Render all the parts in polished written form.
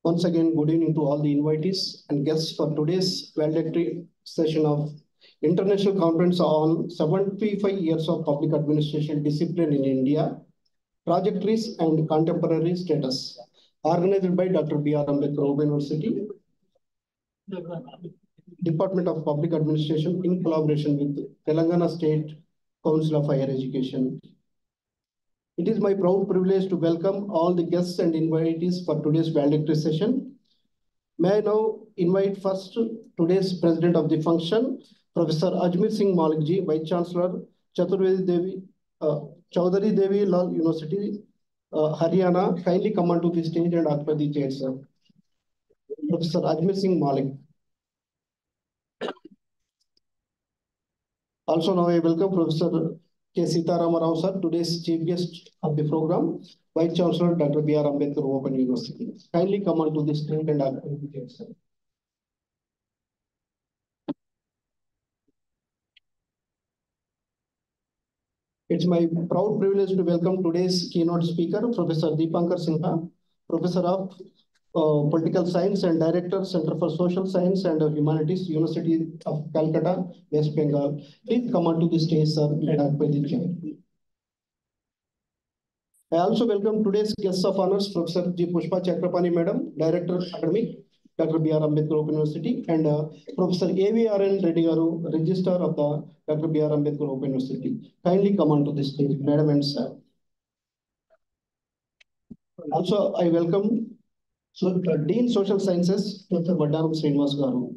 Once again, good evening to all the invitees and guests for today's valedictory session of International Conference on 75 Years of Public Administration Discipline in India, Trajectories and Contemporary Status, organized by Dr. B.R. Ambedkar Open University, Department of Public Administration in collaboration with Telangana State Council of Higher Education. It is my proud privilege to welcome all the guests and invitees for today's valedictory session. May I now invite first today's president of the function, Professor Ajmer Singh Malikji, Vice Chancellor, Chaudhary Devi Lal University, Haryana, kindly come onto the stage and occupy the chair, sir. Professor Ajmer Singh Malik. Also now I welcome Professor K. Sitaram Rao, sir, today's chief guest of the program, Vice Chancellor Dr. B.R. Ambedkar Open University. Kindly come onto the stage and occupy the chair, sir. It's my proud privilege to welcome today's keynote speaker, Professor Deepankar Sinha, Professor of Political Science and Director, Center for Social Science and Humanities, University of Calcutta, West Bengal. Please come onto the stage, sir, and occupy the chair. I also welcome today's guests of honors, Professor G. Pushpa Chakrapani, Madam, Director, Academic, Dr. B.R. Ambedkar Open University, and Professor A.V.R.N. Reddy Garu, Registrar of the Dr. B.R. Ambedkar Open University. Kindly come onto the stage, Madam and sir. Also, I welcome Dean Social Sciences, Professor Vaddaram Srinivas Garu.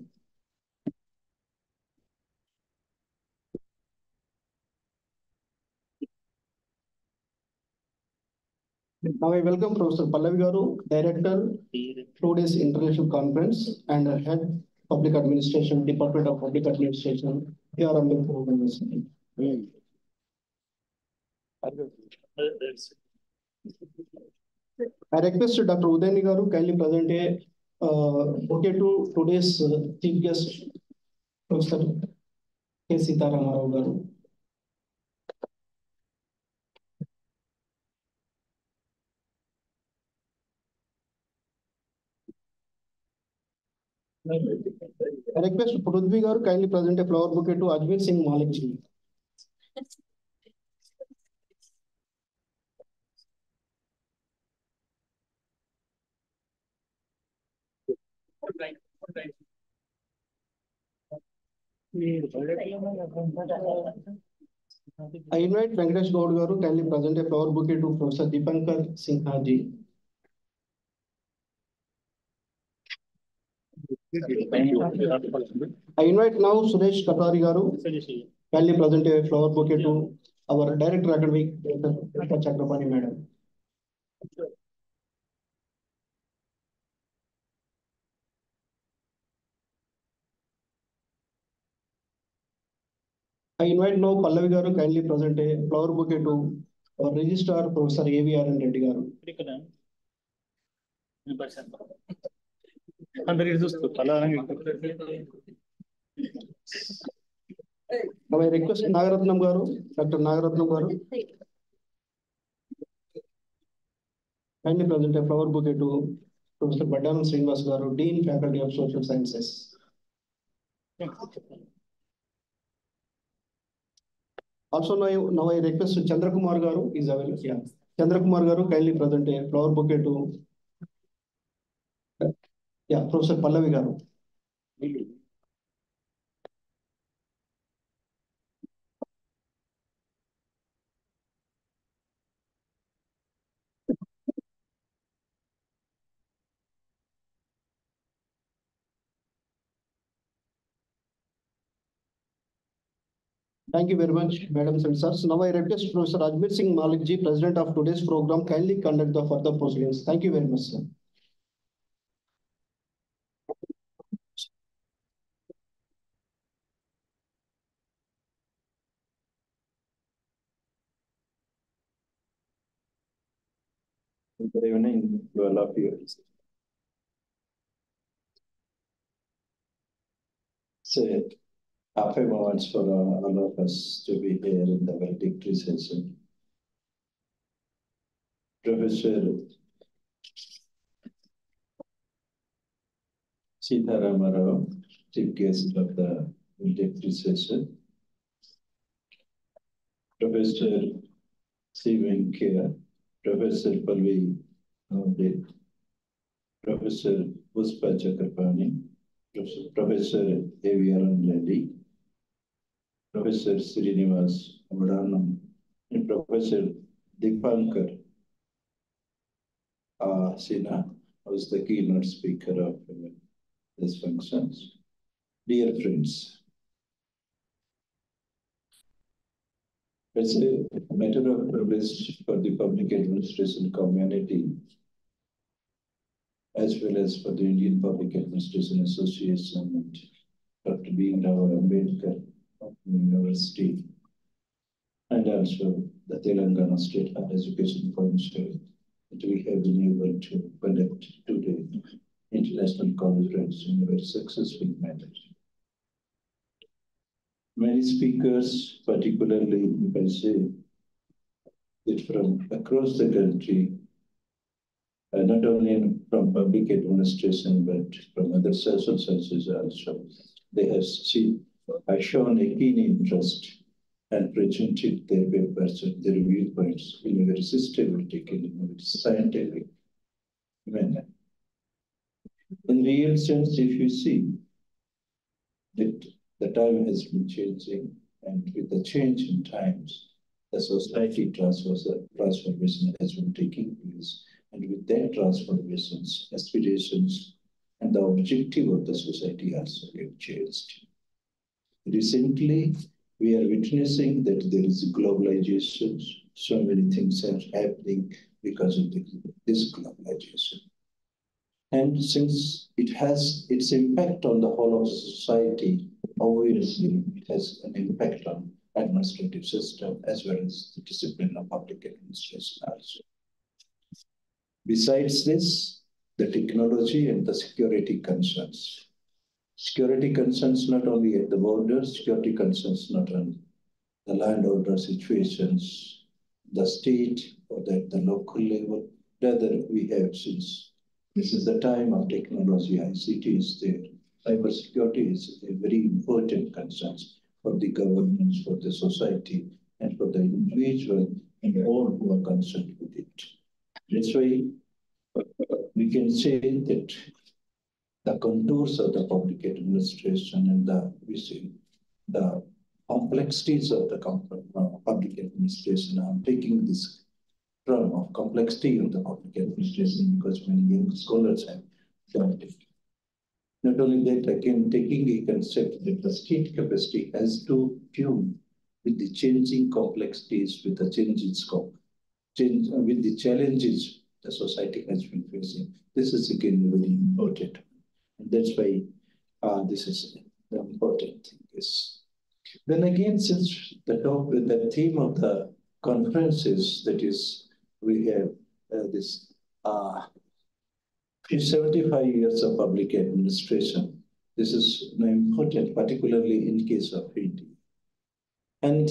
Now I welcome Professor Pallavi Garu, Director, today's International Conference and Head Public Administration, Department of Public Administration, B.R. Ambedkar University. I request Dr. Udayani Garu kindly present a bouquet to today's chief guest, Professor K. Sitaram Rao Garu. I request Prudvi Garu kindly present a flower bouquet to Ajmer Singh Malik ji. I invite Venkatesh Gaud Garu kindly present a flower bouquet to Professor Deepankar Sinha ji. I invite now Suresh Katwari Garu kindly present a flower bouquet to our Director Academic, Dr. Chakrapani Madam. I invite now Pallavi Garu kindly present a flower bouquet to our Registrar, Professor A.V.R.N. Reddy Garu. Now I request Nagaratnam Garu, Dr. Nagaratnam Garu, kindly present a flower bouquet to Professor Vaddaram Srinivas Garu, Dean, Faculty of Social Sciences. Also now I request Chandrakumar Garu is available. Yeah. Chandrakumar Garu kindly present a flower bouquet to Professor Pallavi Garu. Thank you very much, madams and sirs. Now I request Professor Ajmer Singh Malik ji, President of today's program, kindly conduct the further proceedings. Thank you very much, sir. Good evening to all of you. So, happy moments for all of us to be here in the valedictory session. Professor Sitharama Rao, chief guest of the introductory session. Professor C. Venkaya, Professor Palvi Amrit, Professor Puspa Chakrapani, Professor A.V.R. Reddy, Professor Srinivas Amadanam, and Professor Dipankar Sinha was the keynote speaker of this function. Dear friends, it's a matter of privilege for the public administration community as well as for the Indian Public Administration Association and Dr. B.R. Ambedkar of the University and also the Telangana State Higher Education Council that we have been able to conduct today international conference in a very successful manner. Many speakers, particularly if I say it from across the country, not only from public administration, but from other social sciences also, they have shown a keen interest and presented their papers and their viewpoints in a very systematic and in a very scientific manner. In real sense, if you see that the time has been changing, and with the change in times, the society transformation has been taking place, and with that transformations, aspirations, and the objective of the society also have changed. Recently, we are witnessing that there is globalization. So many things are happening because of this globalization. And since it has its impact on the whole of the society, obviously it has an impact on administrative system as well as the discipline of public administration also. Besides this, the technology and the security concerns. Security concerns not only at the border, security concerns not on the land order situations, the state or at the local level. Rather, we have, since this is the time of technology, ICT is there. Cybersecurity is a very important concern for the governments, for the society, and for the individual and all who are concerned with it. That's why we can say that the contours of the public administration and the complexities of the public administration. I'm taking this term of complexity of the public administration because many young scholars have done it. Not only that, again, taking a concept that the state capacity has to tune with the changing complexities, with the changing scope, with the challenges the society has been facing. This is again very important. And that's why this is the important thing. Is. Then again, since the theme of the conference is, that is, we have this 75 years of public administration. This is important, particularly in case of India. And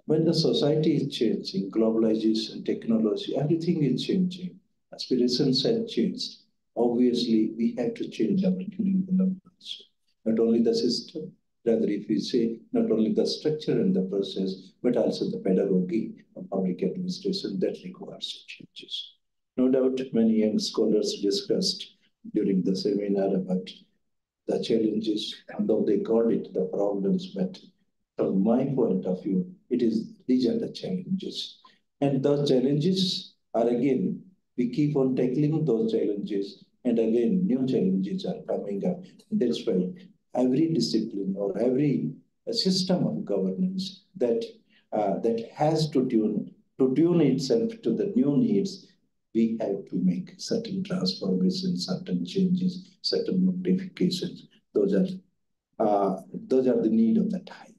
when the society is changing, globalization, technology, everything is changing. Aspirations have changed. Obviously, we have to change our curriculum also. Not only the system, rather if we say not only the structure and the process, but also the pedagogy of public administration that requires changes. No doubt many young scholars discussed during the seminar about the challenges, although they called it the problems, but from my point of view, these are the challenges. And those challenges are again, we keep on tackling those challenges, and again, new challenges are coming up. That's why every discipline or every system of governance that has to tune itself to the new needs, we have to make certain transformations, certain changes, certain modifications. Those are the need of the time.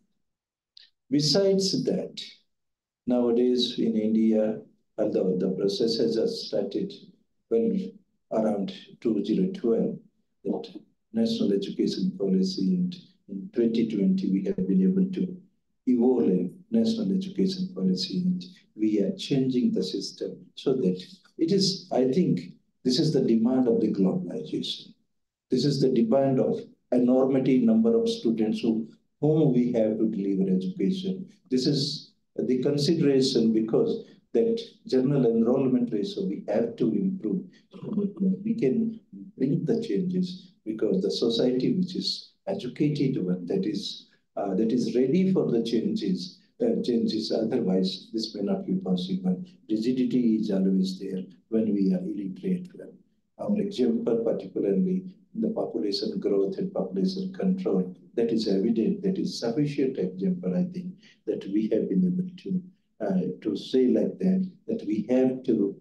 Besides that, nowadays in India, although the process has started well around 2012, that national education policy, and in 2020 we have been able to evolve a national education policy, and we are changing the system so that it is, I think, this is the demand of the globalization. This is the demand of a normative number of students whom we have to deliver education. This is the consideration because that general enrollment ratio we have to improve. We can bring the changes because the society which is educated one, that is ready for the changes. Otherwise, this may not be possible. Rigidity is always there when we are illiterate. Our example, particularly the population growth and population control, that is evident, that is sufficient example, I think, that we have been able to say like that we have to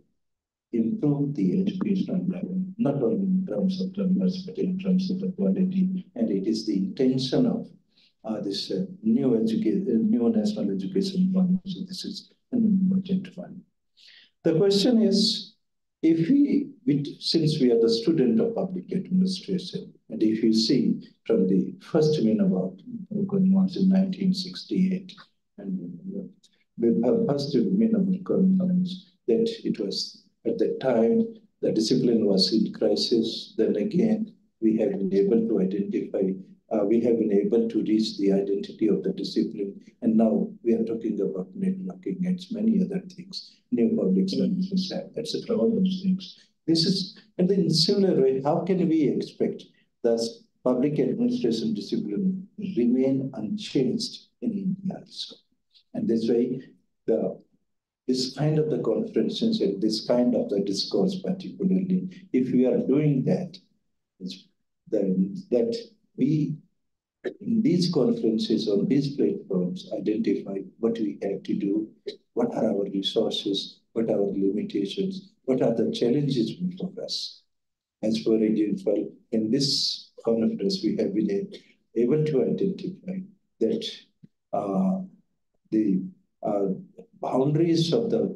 improve the educational level, not only in terms of numbers, but in terms of the quality. And it is the intention of this new national education policy. This is an important one. The question is, if since we are the student of public administration, and if you see from the first Minawat, was in 1968, and the first Minawat conference, that it was at that time the discipline was in crisis. Then again, we have been able to identify. We have been able to reach the identity of the discipline, and now we are talking about networking and many other things, new public services, etc. All those things. This is, and in similar way, how can we expect the public administration discipline remain unchanged in India also? And this way, this kind of the conferences and this kind of the discourse, particularly, if we are doing that, then that we, in these conferences, on these platforms, identify what we have to do, what are our resources, what are our limitations, what are the challenges before us. As for example, in this conference, we have been able to identify that the boundaries of the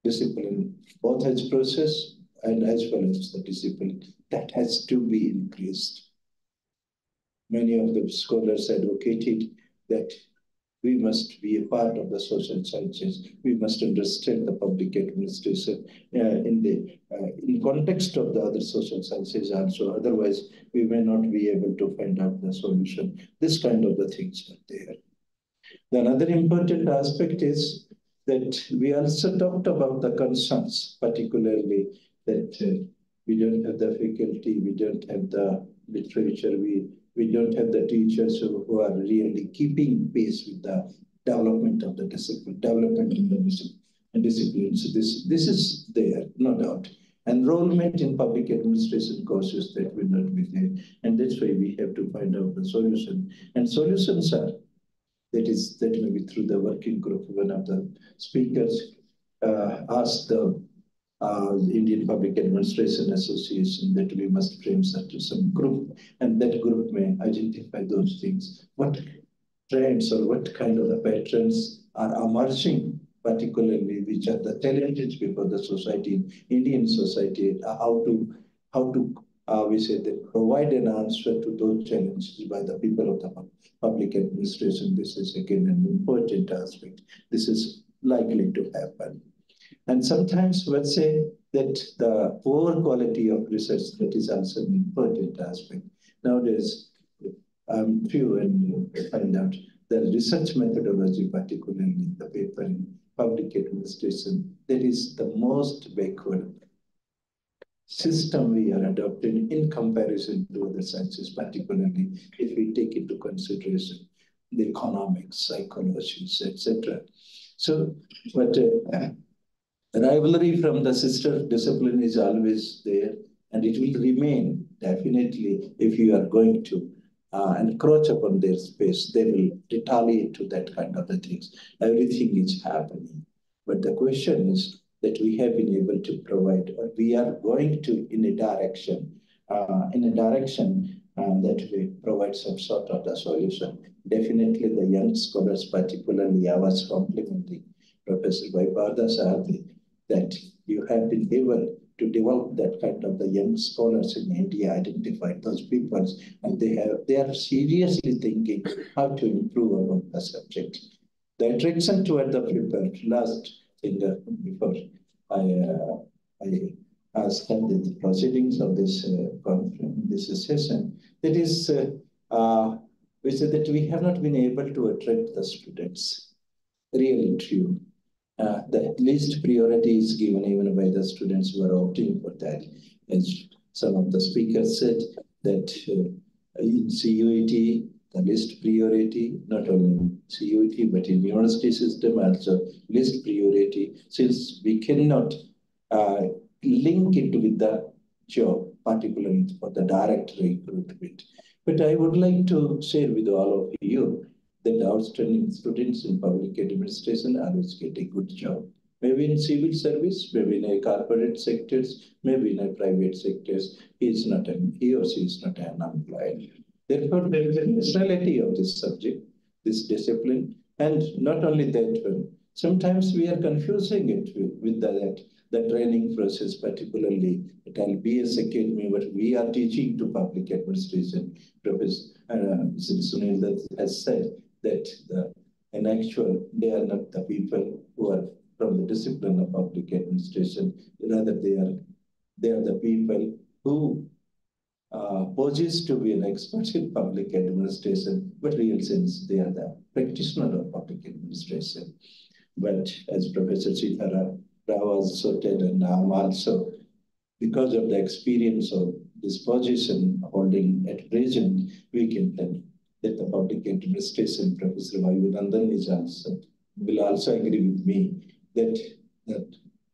discipline, both as process and as well as the discipline, that has to be increased. Many of the scholars advocated that we must be a part of the social sciences. We must understand the public administration in context of the other social sciences also. Otherwise, we may not be able to find out the solution. This kind of the things are there. The another important aspect is that we also talked about the concerns, particularly that we don't have the faculty, we don't have the literature, we don't have the teachers who are really keeping pace with the development of the discipline, discipline. So this is there, no doubt. Enrollment in public administration courses, that will not be there. And that's why we have to find out the solution. And solutions are, that may be through the working group. One of the speakers asked the Indian Public Administration Association that we must frame some group, and that group may identify those things. What trends or what kind of the patterns are emerging, particularly which are the challenges before the society, Indian society, how to we say that provide an answer to those challenges by the people of the public administration. This is again an important aspect. This is likely to happen. And sometimes, let's say that the poor quality of research, that is also an important aspect. Nowadays, I'm few and find out the research methodology, particularly the paper in public administration, that is the most backward system we are adopting in comparison to other sciences, particularly if we take into consideration the economics, psychologies, etc. So, but rivalry from the sister discipline is always there, and it will remain definitely. If you are going to encroach upon their space, they will retaliate to that kind of the things. Everything is happening. But the question is that we have been able to provide, or we are going to in a direction that we provide some sort of the solution. Definitely the young scholars, particularly I was complimenting Professor Vaipada Sahabi, that you have been able to develop that kind of the young scholars in India, identify those people, and they are seriously thinking how to improve upon the subject. The attraction toward the paper, last thing before I as the proceedings of this conference, this session, that is, we said that we have not been able to attract the students. Really true. The least priority is given even by the students who are opting for that. As some of the speakers said, that in CUET, the least priority, not only in CUET, but in university system also, least priority, since we cannot link it with the job, particularly for the direct recruitment. But I would like to share with all of you that outstanding students in public administration always get a good job. Maybe in civil service, maybe in a corporate sectors, maybe in a private sectors. He or she is not unemployed. Therefore, there is a nationality of this subject, this discipline, and not only that one. Sometimes we are confusing it with the training process, particularly at LBS Academy, what we are teaching to public administration. Professor Sunil has said that in actual, they are not the people who are from the discipline of public administration. Rather, they are the people who poses to be an expert in public administration, but real sense they are the practitioner of public administration. But as Professor Sitara Rao also said, and I'm also, because of the experience of this position holding at present, we can tell that the public administration, Professor Vayu is also, will also agree with me that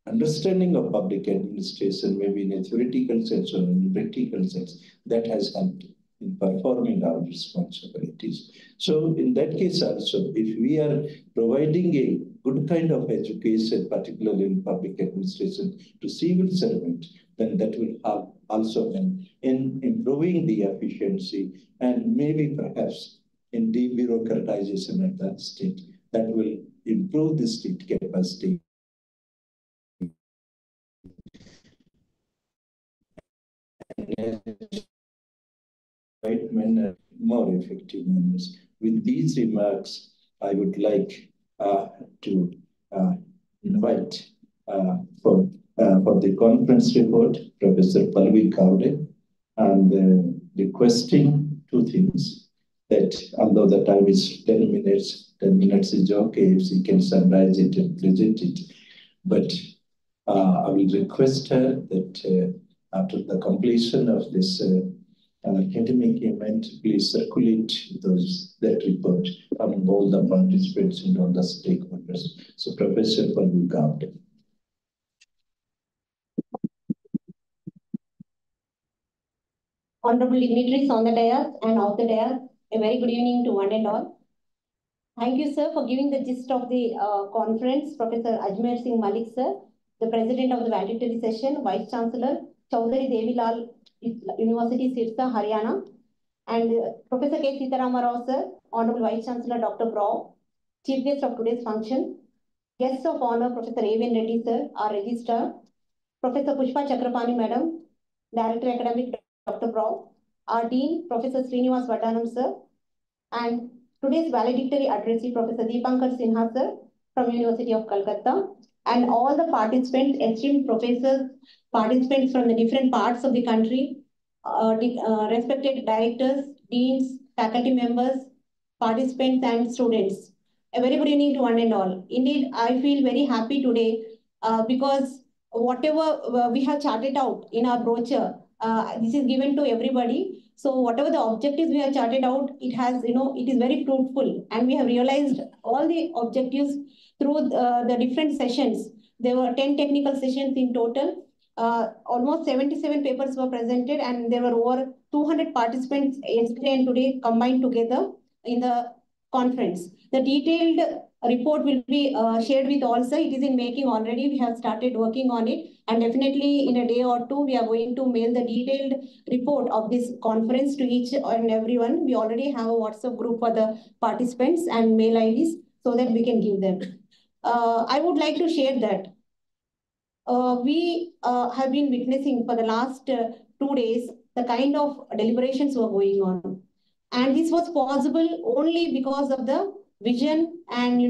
understanding of public administration, maybe in a theoretical sense or in a practical sense, that has helped in performing our responsibilities. So in that case also, if we are providing a good kind of education, particularly in public administration, to civil servant, then that will help also in improving the efficiency and maybe perhaps in debureaucratization at that state, that will improve the state capacity right manner, more effective manners. With these remarks, I would like to invite for the conference report, Professor Palvi Kaude, and requesting two things. That although the time is 10 minutes, 10 minutes is okay if she can summarize it and present it. But I will request her that after the completion of this academic event, please circulate that report among all the participants and all the stakeholders. So, Professor Palvi Kaude. Honorable dignitaries on the dais and off the dais, a very good evening to one and all. Thank you, sir, for giving the gist of the conference. Professor Ajmer Singh Malik, sir, the president of the valedictory session, Vice Chancellor, Chaudhary Devilal University, Sirsa, Haryana, and Professor K. Sitarama Rao, sir, Honorable Vice Chancellor, Dr. BRAOU, Chief Guest of today's function, Guests of Honor, Professor A.V.N. Reddy, sir, our Registrar, Professor Pushpa Chakrapani, Madam, Director Academic, Dr. BRAOU, our Dean, Professor Srinivas Vadanam, sir, and today's valedictory addressee, Professor Deepankar Sinha, sir, from University of Calcutta, and all the participants, esteemed professors, participants from the different parts of the country, respected directors, deans, faculty members, participants, and students. A very good evening to one and all. Indeed, I feel very happy today because whatever we have charted out in our brochure, this is given to everybody. So whatever the objectives we have charted out, it has, it is very fruitful. And we have realized all the objectives through the different sessions. There were 10 technical sessions in total. Almost 77 papers were presented and there were over 200 participants yesterday and today combined together in the conference. The detailed report will be shared with all, sir. It is in making already. We have started working on it. And definitely in a day or two, we are going to mail the detailed report of this conference to each and everyone. We already have a WhatsApp group for the participants and mail IDs so that we can give them. I would like to share that we have been witnessing for the last 2 days the kind of deliberations were going on. And this was possible only because of the vision and,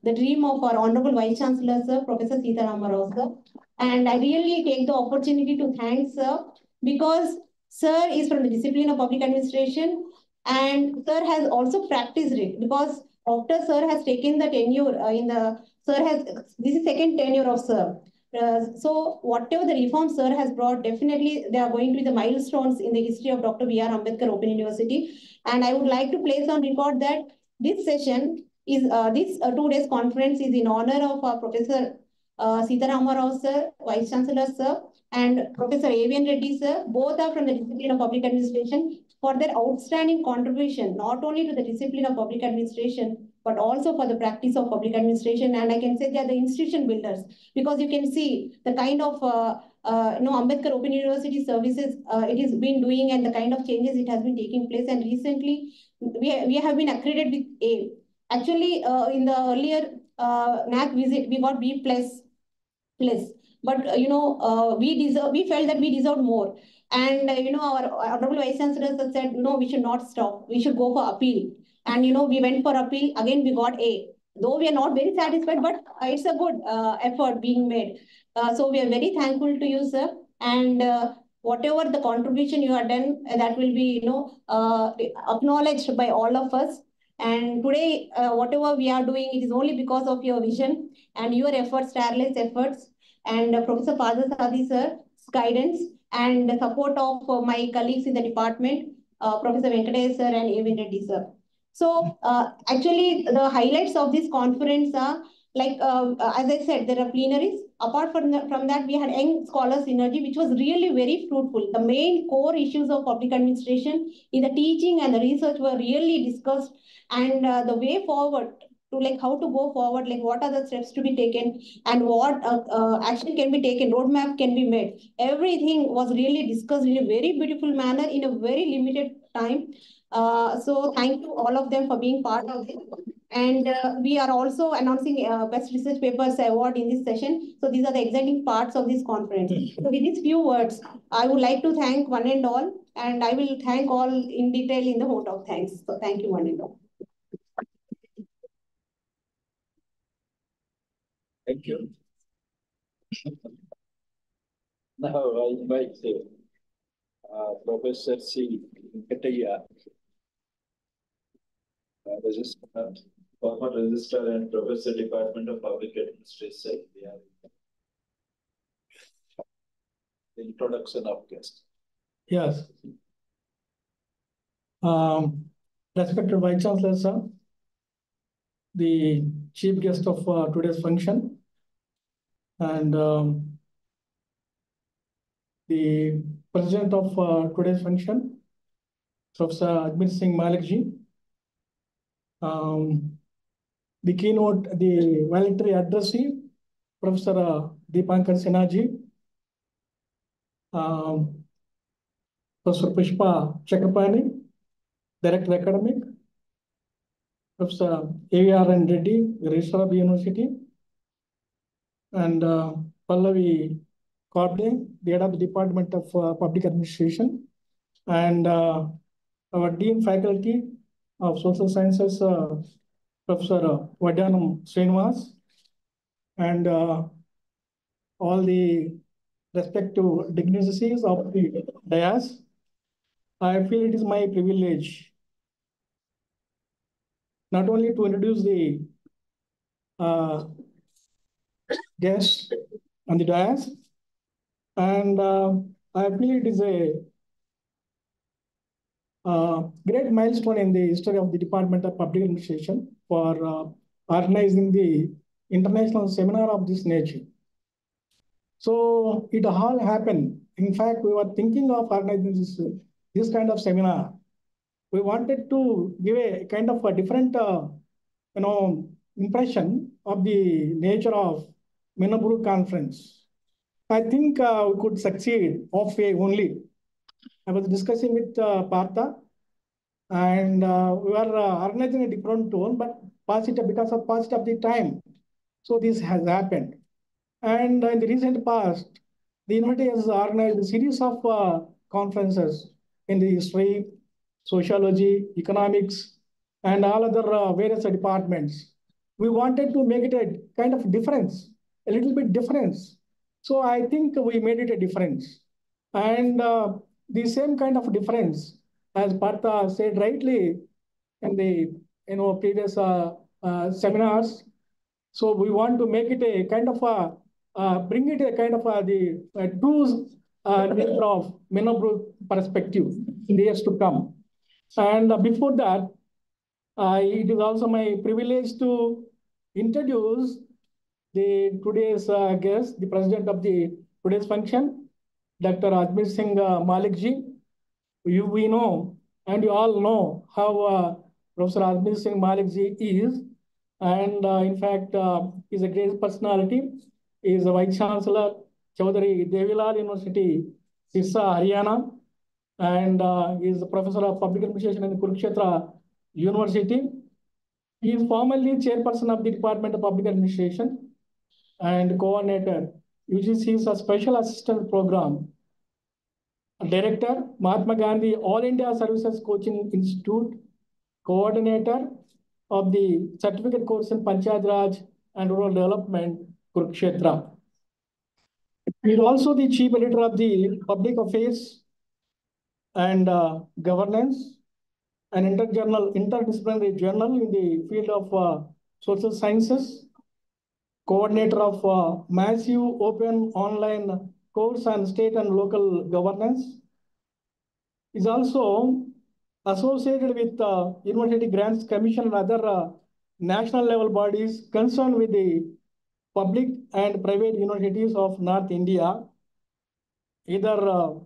the dream of our Honorable Vice Chancellor, sir, Professor Sitarama Rao, sir. And I really take the opportunity to thank Sir, because Sir is from the discipline of public administration, and Sir has also practiced it, because after Sir has taken the tenure this is second tenure of Sir. So whatever the reforms Sir has brought, definitely they are going to be the milestones in the history of Dr. B.R. Ambedkar Open University. And I would like to place on record that this session this 2 days conference is in honor of Professor Sitaramma Rao sir, Vice Chancellor sir, and Professor Avian Reddy sir. Both are from the discipline of public administration, for their outstanding contribution, not only to the discipline of public administration, but also for the practice of public administration. And I can say they are the institution builders, because you can see the kind of Ambedkar Open University services it has been doing, and the kind of changes it has been taking place. And recently, we have been accredited with A. Actually, in the earlier NAC visit, we got B plus. But we felt that we deserved more. And our honorable vice chancellor said, no, we should not stop. We should go for appeal. And we went for appeal. Again, we got A. Though we are not very satisfied, but it's a good effort being made. So we are very thankful to you, sir. And whatever the contribution you have done, that will be acknowledged by all of us. And today, whatever we are doing, it is only because of your vision and your efforts, tireless efforts, and Professor Fazal Sadi sir's guidance, and the support of my colleagues in the department, Professor Venkatesh sir and A. Reddy sir. So actually, the highlights of this conference are, like, as I said, there are plenaries. Apart from that, we had young scholar synergy, which was really very fruitful. The main core issues of public administration in the teaching and the research were really discussed, and the way forward to, like, how to go forward, like what are the steps to be taken, and what action can be taken, roadmap can be made. Everything was really discussed in a very beautiful manner in a very limited time. So thank you all of them for being part of it. And we are also announcing Best Research Papers Award in this session. So these are the exciting parts of this conference. So with these few words, I would like to thank one and all, and I will thank all in detail in the vote of thanks. So thank you one and all. Thank you. Now I invite Professor C. Venkataya, former Registrar and Professor, Department of Public Administration. The introduction of guest. Yes. Respected Vice Chancellor, sir, the chief guest of today's function, and the president of today's function, Professor Ajmer Singh Malik ji, the keynote, the voluntary addressee, Professor Deepankar Sinha ji, Professor Pushpa Chakrapani, Director Academic, Professor A.R.N. Reddy, Registrar of the University, and Pallavi Korde, the head of the Department of Public Administration, and our Dean Faculty of Social Sciences, Professor Vadyanam Srinivas, and all the respective dignitaries of the dais. I feel it is my privilege not only to introduce the guests on the dais, and I feel it is a great milestone in the history of the Department of Public Administration for organizing the international seminar of this nature. So it all happened. In fact, we were thinking of organizing this kind of seminar. We wanted to give a kind of a different, impression of the nature of Minaburu conference. I think we could succeed halfway only. I was discussing with Partha, and we were organizing a different tone, but because of paucity of the time. So this has happened. And in the recent past, the university has organized a series of conferences in the history, sociology, economics, and all other various departments. We wanted to make it a kind of difference, a little bit difference. So I think we made it a difference. And the same kind of difference, as Partha said rightly in the previous seminars. So we want to make it a kind of bring it a kind of the true nature of Menobru perspective in the years to come. And before that, it is also my privilege to introduce the today's guest, the president of the today's function, Dr. Ajmer Singh Malik ji. We know, and you all know how Professor Ajmer Singh Malik ji is, and in fact, he's a great personality. He is a Vice Chancellor, Chaudhary Devilal University, Sirsa, Haryana, and he is a Professor of Public Administration in Kurukshetra University. He is formerly Chairperson of the Department of Public Administration and Coordinator, UGC's Special Assistant Program, Director, Mahatma Gandhi All India Services Coaching Institute, Coordinator of the Certificate Course in Panchayat Raj and Rural Development, Kurukshetra. He is also the Chief Editor of the Public Affairs and Governance, an interdisciplinary journal in the field of social sciences, coordinator of massive open online course on state and local governance. Is also associated with University Grants Commission and other national level bodies concerned with the public and private universities of North India, either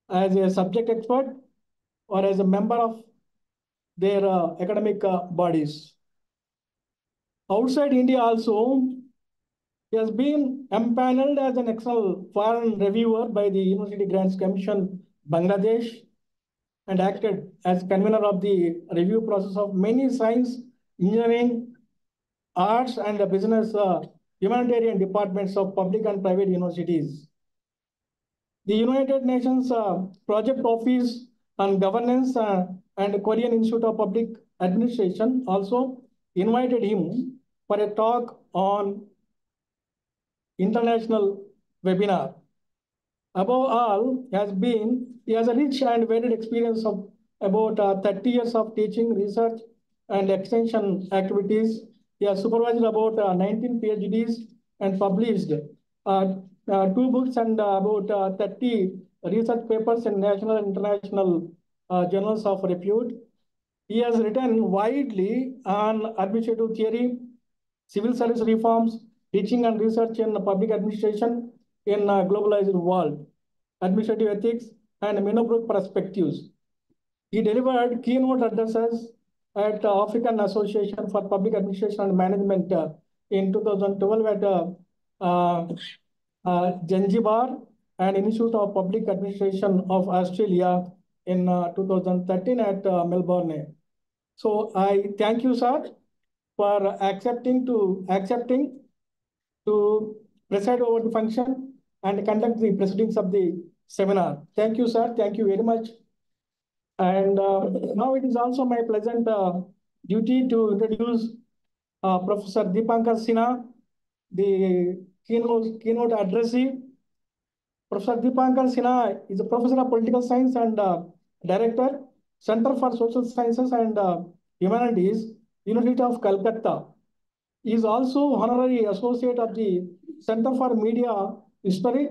as a subject expert or as a member of their academic bodies. Outside India also, he has been empaneled as an external foreign reviewer by the University Grants Commission, Bangladesh, and acted as convener of the review process of many science, engineering, arts, and business humanitarian departments of public and private universities. The United Nations Project Office on Governance and Korean Institute of Public Administration also invited him for a talk on international webinar. Above all, he has a rich and varied experience of about 30 years of teaching, research, and extension activities. He has supervised about 19 PhDs and published 2 books and about 30 research papers in national and international journals of repute. He has written widely on administrative theory, civil service reforms, teaching and research in public administration in a globalized world, administrative ethics, and Menobrook perspectives. He delivered keynote addresses at African Association for Public Administration and Management in 2012 at Zanzibar and Institute of Public Administration of Australia in 2013 at Melbourne. So I thank you, sir, for accepting to preside over the function and conduct the proceedings of the seminar. Thank you, sir. Thank you very much. And now it is also my pleasant duty to introduce Professor Deepankar Sinha, the keynote addressee. Professor Deepankar Sinha is a professor of political science and director, Center for Social Sciences and Humanities, University of Calcutta. He is also honorary associate of the Center for Media History,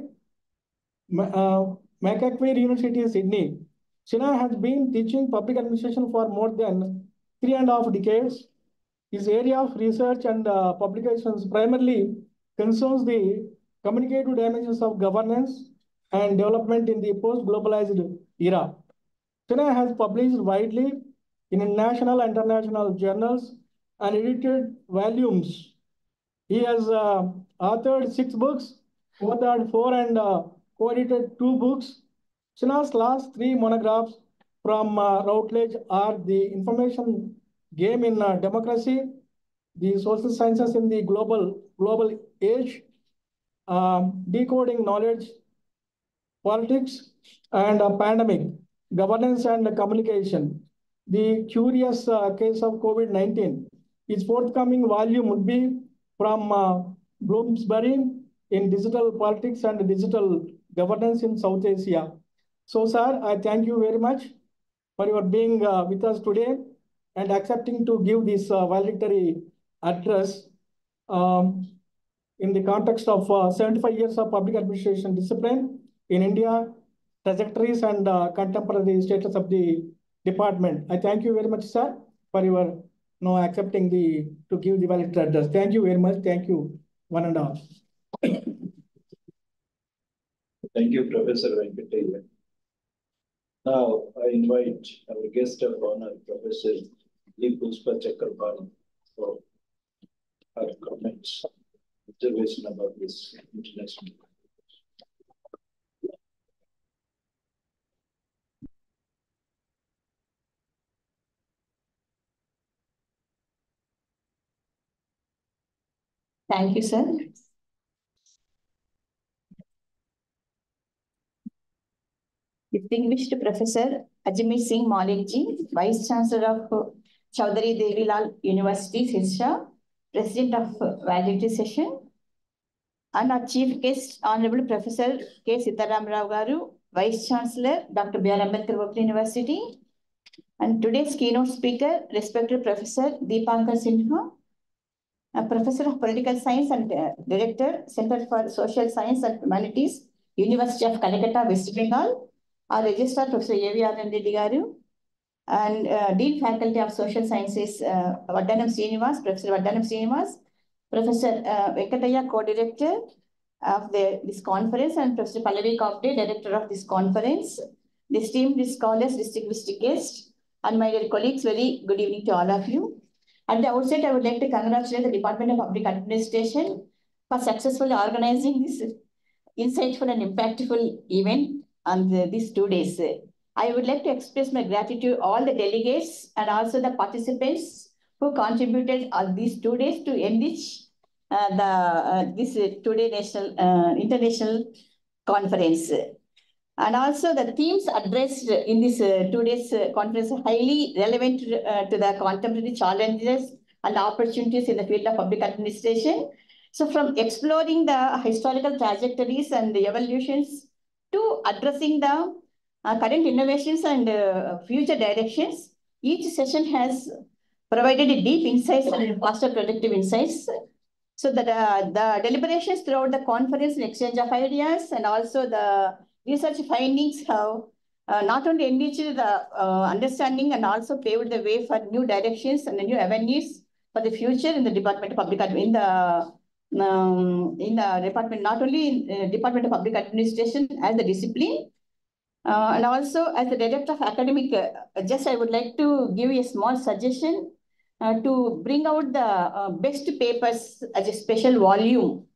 Macquarie University, Sydney. Sinha has been teaching public administration for more than 3.5 decades. His area of research and publications primarily concerns the communicative dimensions of governance and development in the post-globalized era. Sinha has published widely in national and international journals and edited volumes. He has authored 6 books, co-authored 4 and co-edited 2 books. Sinha's last 3 monographs from Routledge are The Information Game in Democracy, The Social Sciences in the Global Age, Decoding Knowledge, Politics, and Pandemic, Governance and Communication. The Curious Case of COVID-19. His forthcoming volume would be from Bloomsbury, in digital politics and digital governance in South Asia. So, sir, I thank you very much for your being with us today and accepting to give this valedictory address in the context of 75 years of public administration discipline in India, trajectories and contemporary status of the department. I thank you very much, sir, for your accepting to give the valedictory address. Thank you very much. Thank you, one and all. Thank you, Professor Venkataya. Now, I invite our guest of honor, Professor Puspa Chakrabarti, for her comments, observation about this international. Thank you, sir. Distinguished Professor Ajmer Singh Malik ji, Vice Chancellor of Chaudhary Devi Lal University, Sirsha, President of Valedictory Session, and our Chief Guest, Honorable Professor K. Sitaram Rao Garu, Vice Chancellor, Dr. B.R. Ambedkar Open University, and today's keynote speaker, respected Professor Deepankar Sinha, a Professor of Political Science and Director, Center for Social Science and Humanities, University of Calcutta, West Bengal, our Registrar, Professor A.V.R. Reddy Garu, and Dean Faculty of Social Sciences, Vaddanam Srinivas, Professor Vaddanam Srinivas, Professor Venkataya, Co-Director of this conference, and Professor Pallavi Kopde, Director of this conference, esteemed scholars, distinguished guests, and my dear colleagues, very good evening to all of you. At the outset, I would like to congratulate the Department of Public Administration for successfully organizing this insightful and impactful event on these 2 days. I would like to express my gratitude to all the delegates and also the participants who contributed on these 2 days to enrich this today international conference. And also the themes addressed in this 2 days conference are highly relevant to the contemporary challenges and opportunities in the field of public administration. So from exploring the historical trajectories and the evolutions to addressing the current innovations and future directions, each session has provided deep insights and faster productive insights. So that the deliberations throughout the conference and exchange of ideas and also the research findings have not only enriched the understanding and also paved the way for new directions and new avenues for the future in the Department of Public in the department, not only in Department of Public Administration as the discipline, and also as the Director of Academic, just I would like to give you a small suggestion to bring out the best papers as a special volume,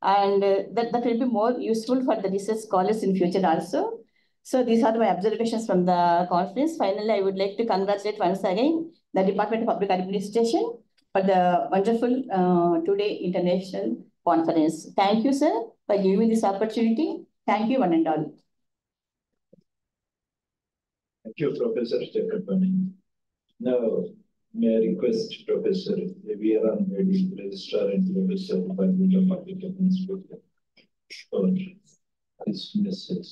and that will be more useful for the research scholars in future also. So these are my observations from the conference. Finally, I would like to congratulate once again the Department of Public Administration for the wonderful today international conference. Thank you, sir, for giving me this opportunity. Thank you, one and all. Thank you, Professor Chakrabarti. Now, may I request Professor A.V.R. Reddy, Registrar and Professor of Public Administration, for his message.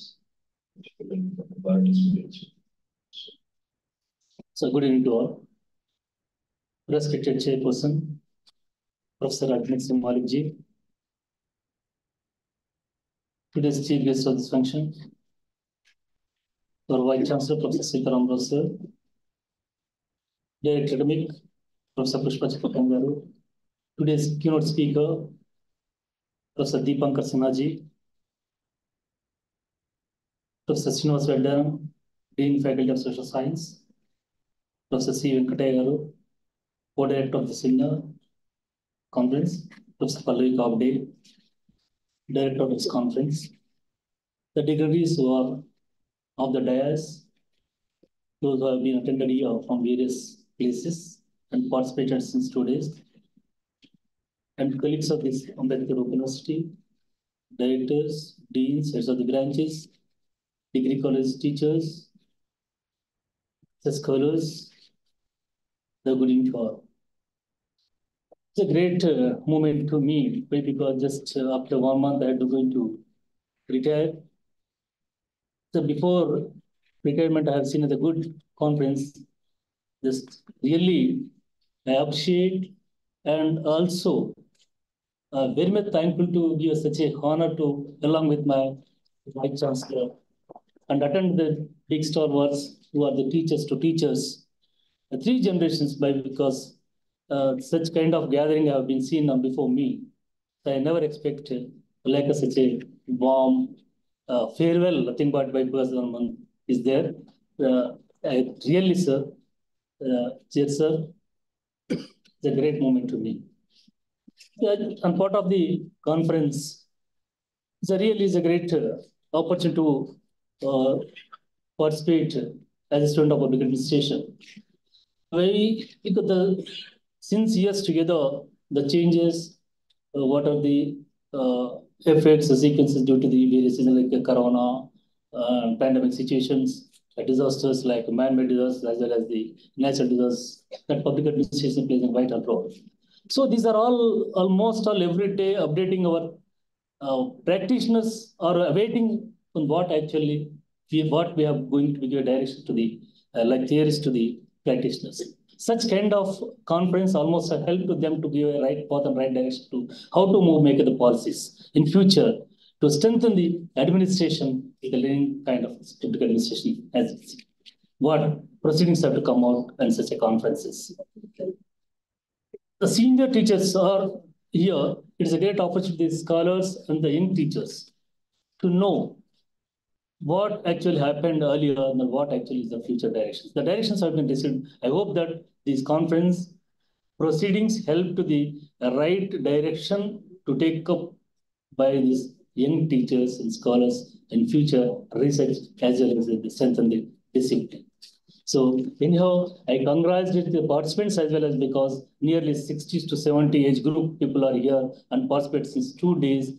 So, good evening to all. Respected Chairperson, Professor Ajmer Singh Malik ji, today's chief guest of this function, our Vice Chancellor, Professor Sitaram Rao sir, Director Academic, Professor Puspa Chakrabarti Garu, today's keynote speaker, Professor Deepankar Sinha ji, Professor Srinivas Vaddanam, Dean Faculty of Social Science, Professor C. Venkataya Garu, Co-Director of the Senior Conference, Professor Pallavi Kopde, Director of this conference, the dignitaries who are of the dais, those who have been attended here from various places and participated since 2 days, and colleagues of this Ambedkar Open University, directors, deans, heads of the branches, degree college teachers, the scholars, the good evening to all. It's a great moment to me because just after 1 month I had to going to retire. So before retirement, I have seen as a good conference. Just really I appreciate and also very much thankful to give such a honor to along with my Vice Chancellor and attend the big stalwarts who are the teachers to teachers. 3 generations by because such kind of gathering have been seen before me. So I never expected like such a warm farewell, nothing but by person is there. Really, sir, dear sir, it's a great moment to me. I'm part of the conference. It's a really is a great opportunity to participate as a student of public administration. Because since years together, the changes, what are the effects, the sequences due to the various things like the corona, pandemic situations, disasters like man-made disasters as well as the natural disasters, that public administration plays a vital role. So these are all almost all every day updating our practitioners are awaiting on what we are going to give a direction to the like theories to the practitioners. Such kind of conference almost help to them to give a right path and right direction to how to make the policies in future to strengthen the administration with the leading kind of public administration as what proceedings have to come out and such a conferences. The senior teachers are here. It is a great opportunity for the scholars and the young teachers to know what actually happened earlier and what actually is the future directions. The directions have been decided. I hope that these conference proceedings help to the right direction to take up by these young teachers and scholars in future research as well as the strengthen the discipline. So anyhow, I congratulate the participants as well as because nearly 60 to 70 age group people are here and participate since 2 days.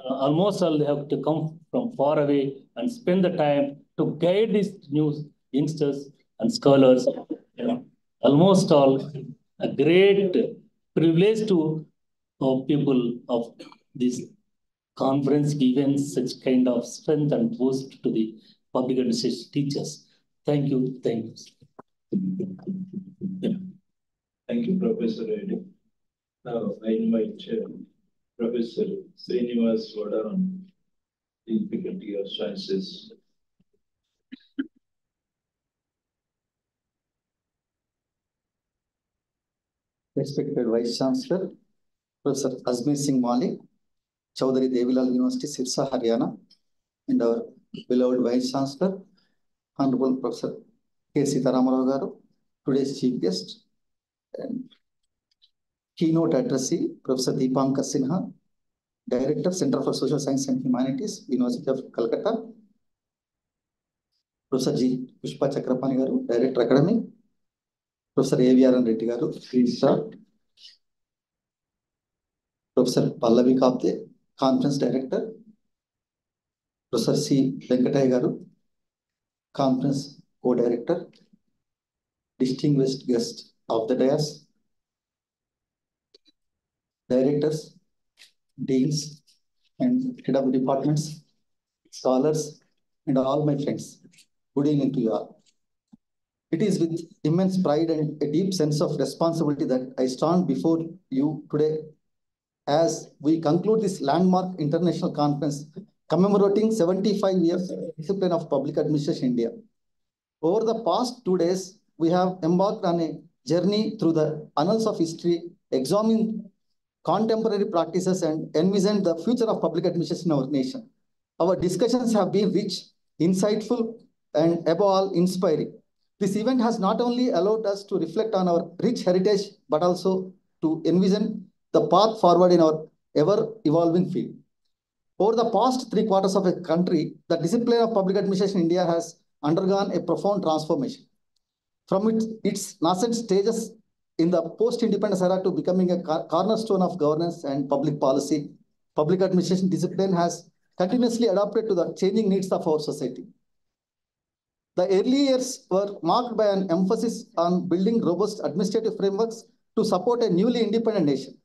Almost all they have to come from far away and spend the time to guide these new youngsters and scholars. You know, almost all a great privilege to people of this conference given such kind of strength and boost to the public administration teachers. Thank you. Thank you. Thank you, Professor Reddy. Now I invite Professor Srinivas Vadaran, the Faculty of Sciences. Respected Vice Chancellor, Professor Ajmer Singh Malik, Chaudhary Devilal University, Sirsa, Haryana, and our beloved Vice Chancellor, Honorable Professor K. Sitaramaravu Garu, today's chief guest, and keynote addressee, Professor Deepankar Sinha, Director, Center for Social Science and Humanities, University of Calcutta, Professor G. Pushpa Chakrapani Garu, Director, Academic, Professor A.V.R. Reddy Garu, Registrar, Professor Pallavi Kapte, Conference Director, Professor C. Venkataya Garu, Conference Co-Director, distinguished guest of the dais, directors, deans, and head of departments, scholars, and all my friends. Good evening to you all. It is with immense pride and a deep sense of responsibility that I stand before you today as we conclude this landmark international conference commemorating 75 years of discipline of public administration in India. Over the past 2 days, we have embarked on a journey through the annals of history, examining contemporary practices and envisioned the future of public administration in our nation. Our discussions have been rich, insightful, and above all, inspiring. This event has not only allowed us to reflect on our rich heritage, but also to envision the path forward in our ever-evolving field. Over the past 3/4 of a country, the discipline of public administration in India has undergone a profound transformation. From its nascent stages in the post-independence era to becoming a cornerstone of governance and public policy, public administration discipline has continuously adapted to the changing needs of our society. The early years were marked by an emphasis on building robust administrative frameworks to support a newly independent nation.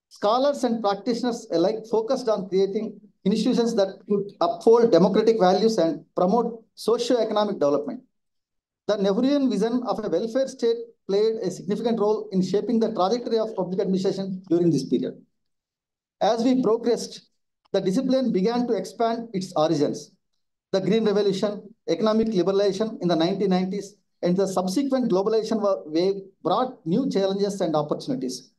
Scholars and practitioners alike focused on creating institutions that could uphold democratic values and promote socio-economic development. The Nehruvian vision of a welfare state played a significant role in shaping the trajectory of public administration during this period. As we progressed, the discipline began to expand its origins. The Green Revolution, economic liberalization in the 1990s, and the subsequent globalization wave brought new challenges and opportunities.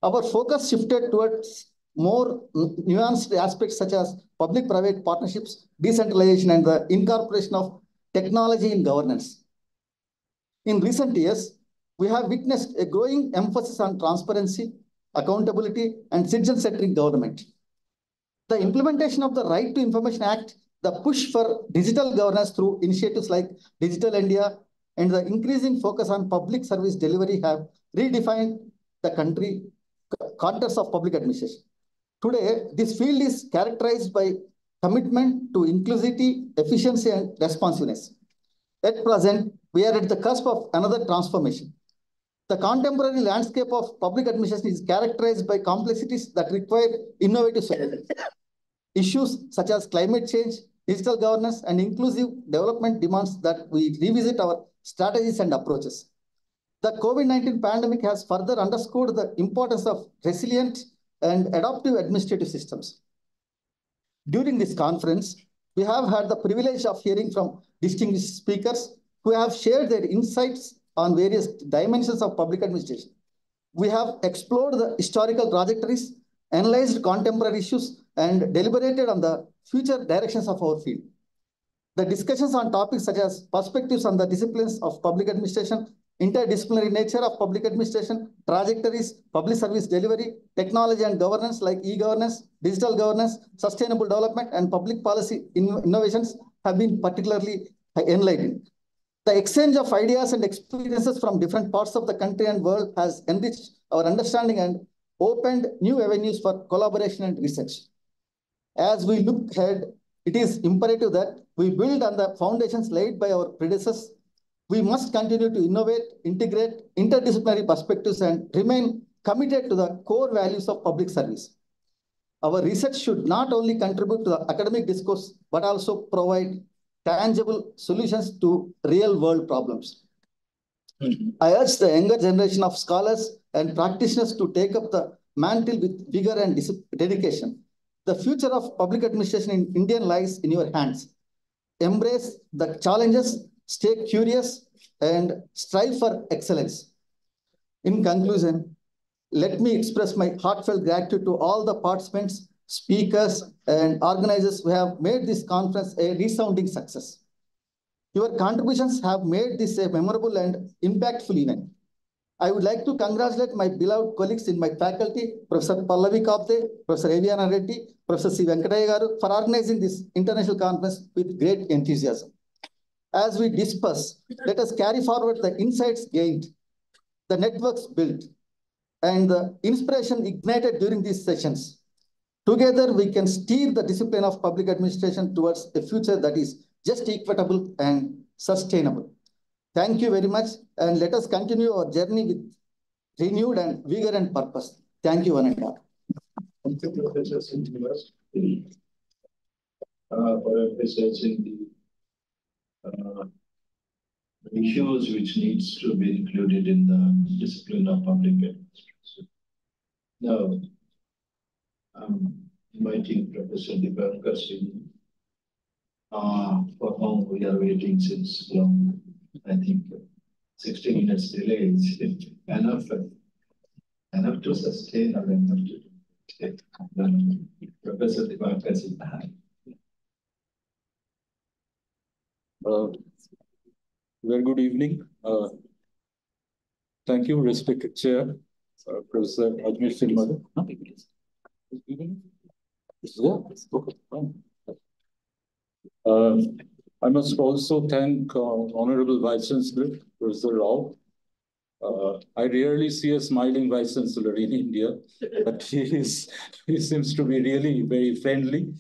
Our focus shifted towards more nuanced aspects such as public-private partnerships, decentralization, and the incorporation of technology in governance. In recent years, we have witnessed a growing emphasis on transparency, accountability, and citizen-centric government. The implementation of the Right to Information Act, the push for digital governance through initiatives like Digital India, and the increasing focus on public service delivery have redefined the country contours of public administration. Today, this field is characterized by commitment to inclusivity, efficiency, and responsiveness. At present, we are at the cusp of another transformation. The contemporary landscape of public administration is characterized by complexities that require innovative solutions. Issues such as climate change, digital governance, and inclusive development demands that we revisit our strategies and approaches. The COVID-19 pandemic has further underscored the importance of resilient and adaptive administrative systems. During this conference, we have had the privilege of hearing from distinguished speakers who have shared their insights on various dimensions of public administration. We have explored the historical trajectories, analyzed contemporary issues, and deliberated on the future directions of our field. The discussions on topics such as perspectives on the disciplines of public administration, interdisciplinary nature of public administration, trajectories, public service delivery, technology and governance like e-governance, digital governance, sustainable development, and public policy innovations have been particularly enlightening. The exchange of ideas and experiences from different parts of the country and world has enriched our understanding and opened new avenues for collaboration and research. As we look ahead, it is imperative that we build on the foundations laid by our predecessors. We must continue to innovate, integrate interdisciplinary perspectives, and remain committed to the core values of public service. Our research should not only contribute to the academic discourse, but also provide tangible solutions to real-world problems. I urge the younger generation of scholars and practitioners to take up the mantle with vigor and dedication. The future of public administration in India lies in your hands. Embrace the challenges, stay curious, and strive for excellence. In conclusion, let me express my heartfelt gratitude to all the participants, speakers, and organizers who have made this conference a resounding success. Your contributions have made this a memorable and impactful event. I would like to congratulate my beloved colleagues in my faculty, Professor Pallavi Kapte, Professor Aviana Reddy, Professor C. Venkataya Garu, for organizing this international conference with great enthusiasm. As we discuss, let us carry forward the insights gained, the networks built, and the inspiration ignited during these sessions. Together, we can steer the discipline of public administration towards a future that is just equitable and sustainable. Thank you very much, and let us continue our journey with renewed and vigor and purpose. Thank you, one and all. Thank you, Professor Srinivas, for researching the issues which needs to be included in the discipline of public administration. Now, I'm inviting Professor Dipankar Singh, for whom we are waiting since long. I think 60 minutes delay is enough to sustain or enough to Professor Dipankar Singh. Very good evening. Thank you, respected Chair, Professor Ajmer Singh Madhu. I must also thank Honorable Vice Chancellor, Professor Rao. I rarely see a smiling Vice Chancellor in India, but he seems to be really very friendly,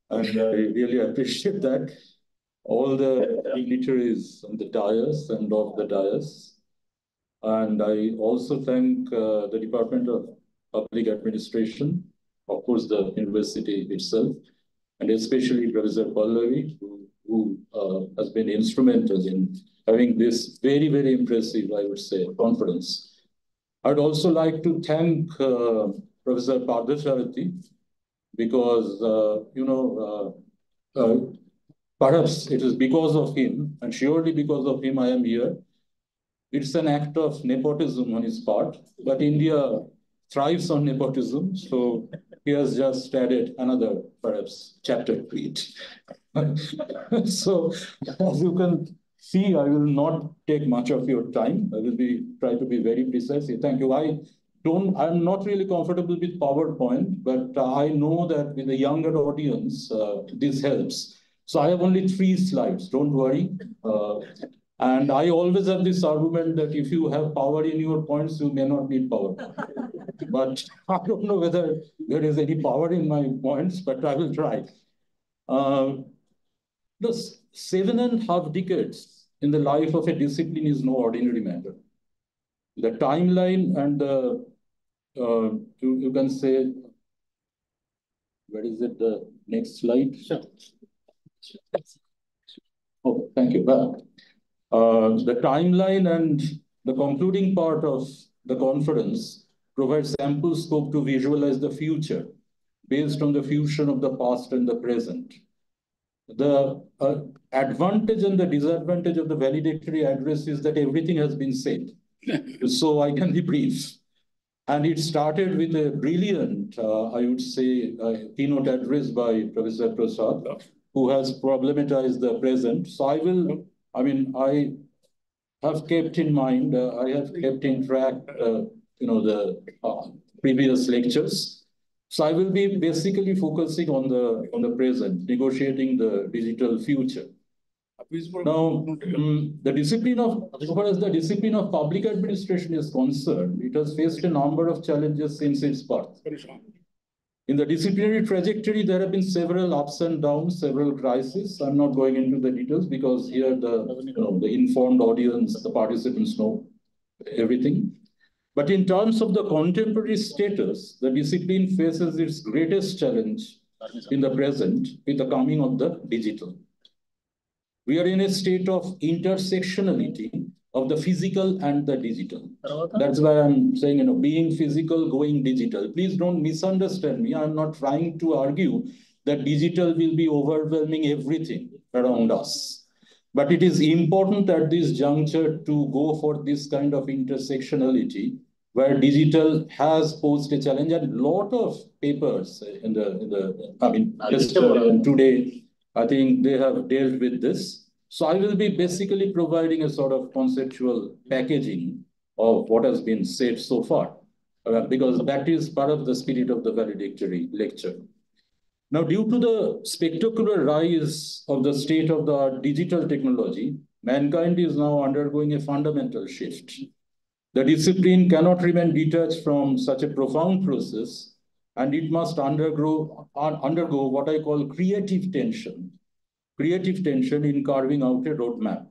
and I really appreciate that. All the dignitaries on the dais and off the dais. And I also thank the Department of Public Administration, of course, the university itself, and especially Professor Pallavi, who has been instrumental in having this very, very impressive, I would say, conference. I'd also like to thank Professor Pardasarathi, because, perhaps it is because of him, and surely because of him I am here. It's an act of nepotism on his part, but India thrives on nepotism, so he has just added another, perhaps, chapter to it. So, as you can see, I will not take much of your time. I will try to be very precise. Thank you. I'm not really comfortable with PowerPoint, but I know that with a younger audience, this helps. So I have only 3 slides, don't worry. And I always have this argument that if you have power in your points, you may not need power. But I don't know whether there is any power in my points, but I will try. The 7.5 decades in the life of a discipline is no ordinary matter. The timeline and the, you can say, where is it, the next slide? Sure. Oh, thank you. The timeline and the concluding part of the conference provides ample scope to visualize the future based on the fusion of the past and the present. The advantage and the disadvantage of the valedictory address is that everything has been said. So I can be brief. And it started with a brilliant, I would say, keynote address by Professor Prasad, who has problematized the present. So I have kept in mind, I have kept in track, the previous lectures. So I will be basically focusing on the present, negotiating the digital future. Now, the discipline of, as far as the discipline of public administration is concerned, it has faced a number of challenges since its birth. In the disciplinary trajectory, there have been several ups and downs, several crises. I'm not going into the details because here the informed audience, the participants know everything. But in terms of the contemporary status, the discipline faces its greatest challenge in the present with the coming of the digital. We are in a state of intersectionality of the physical and the digital. That's why I'm saying, being physical, going digital. Please don't misunderstand me. I'm not trying to argue that digital will be overwhelming everything around us. But it is important at this juncture to go for this kind of intersectionality where digital has posed a challenge, and a lot of papers today, I think they have dealt with this. So I will be basically providing a sort of conceptual packaging of what has been said so far, because that is part of the spirit of the valedictory lecture. Now, due to the spectacular rise of the state-of-the-art digital technology, mankind is now undergoing a fundamental shift. The discipline cannot remain detached from such a profound process, and it must undergo what I call creative tension in carving out a roadmap.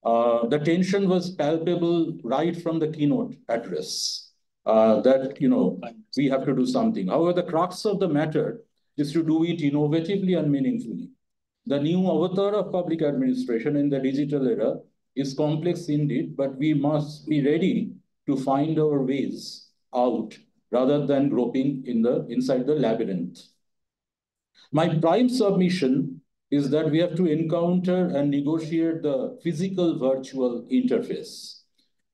The tension was palpable right from the keynote address, that we have to do something. However, the crux of the matter is to do it innovatively and meaningfully. The new avatar of public administration in the digital era is complex indeed, but we must be ready to find our ways out rather than groping inside the labyrinth. My prime submission is that we have to encounter and negotiate the physical-virtual interface.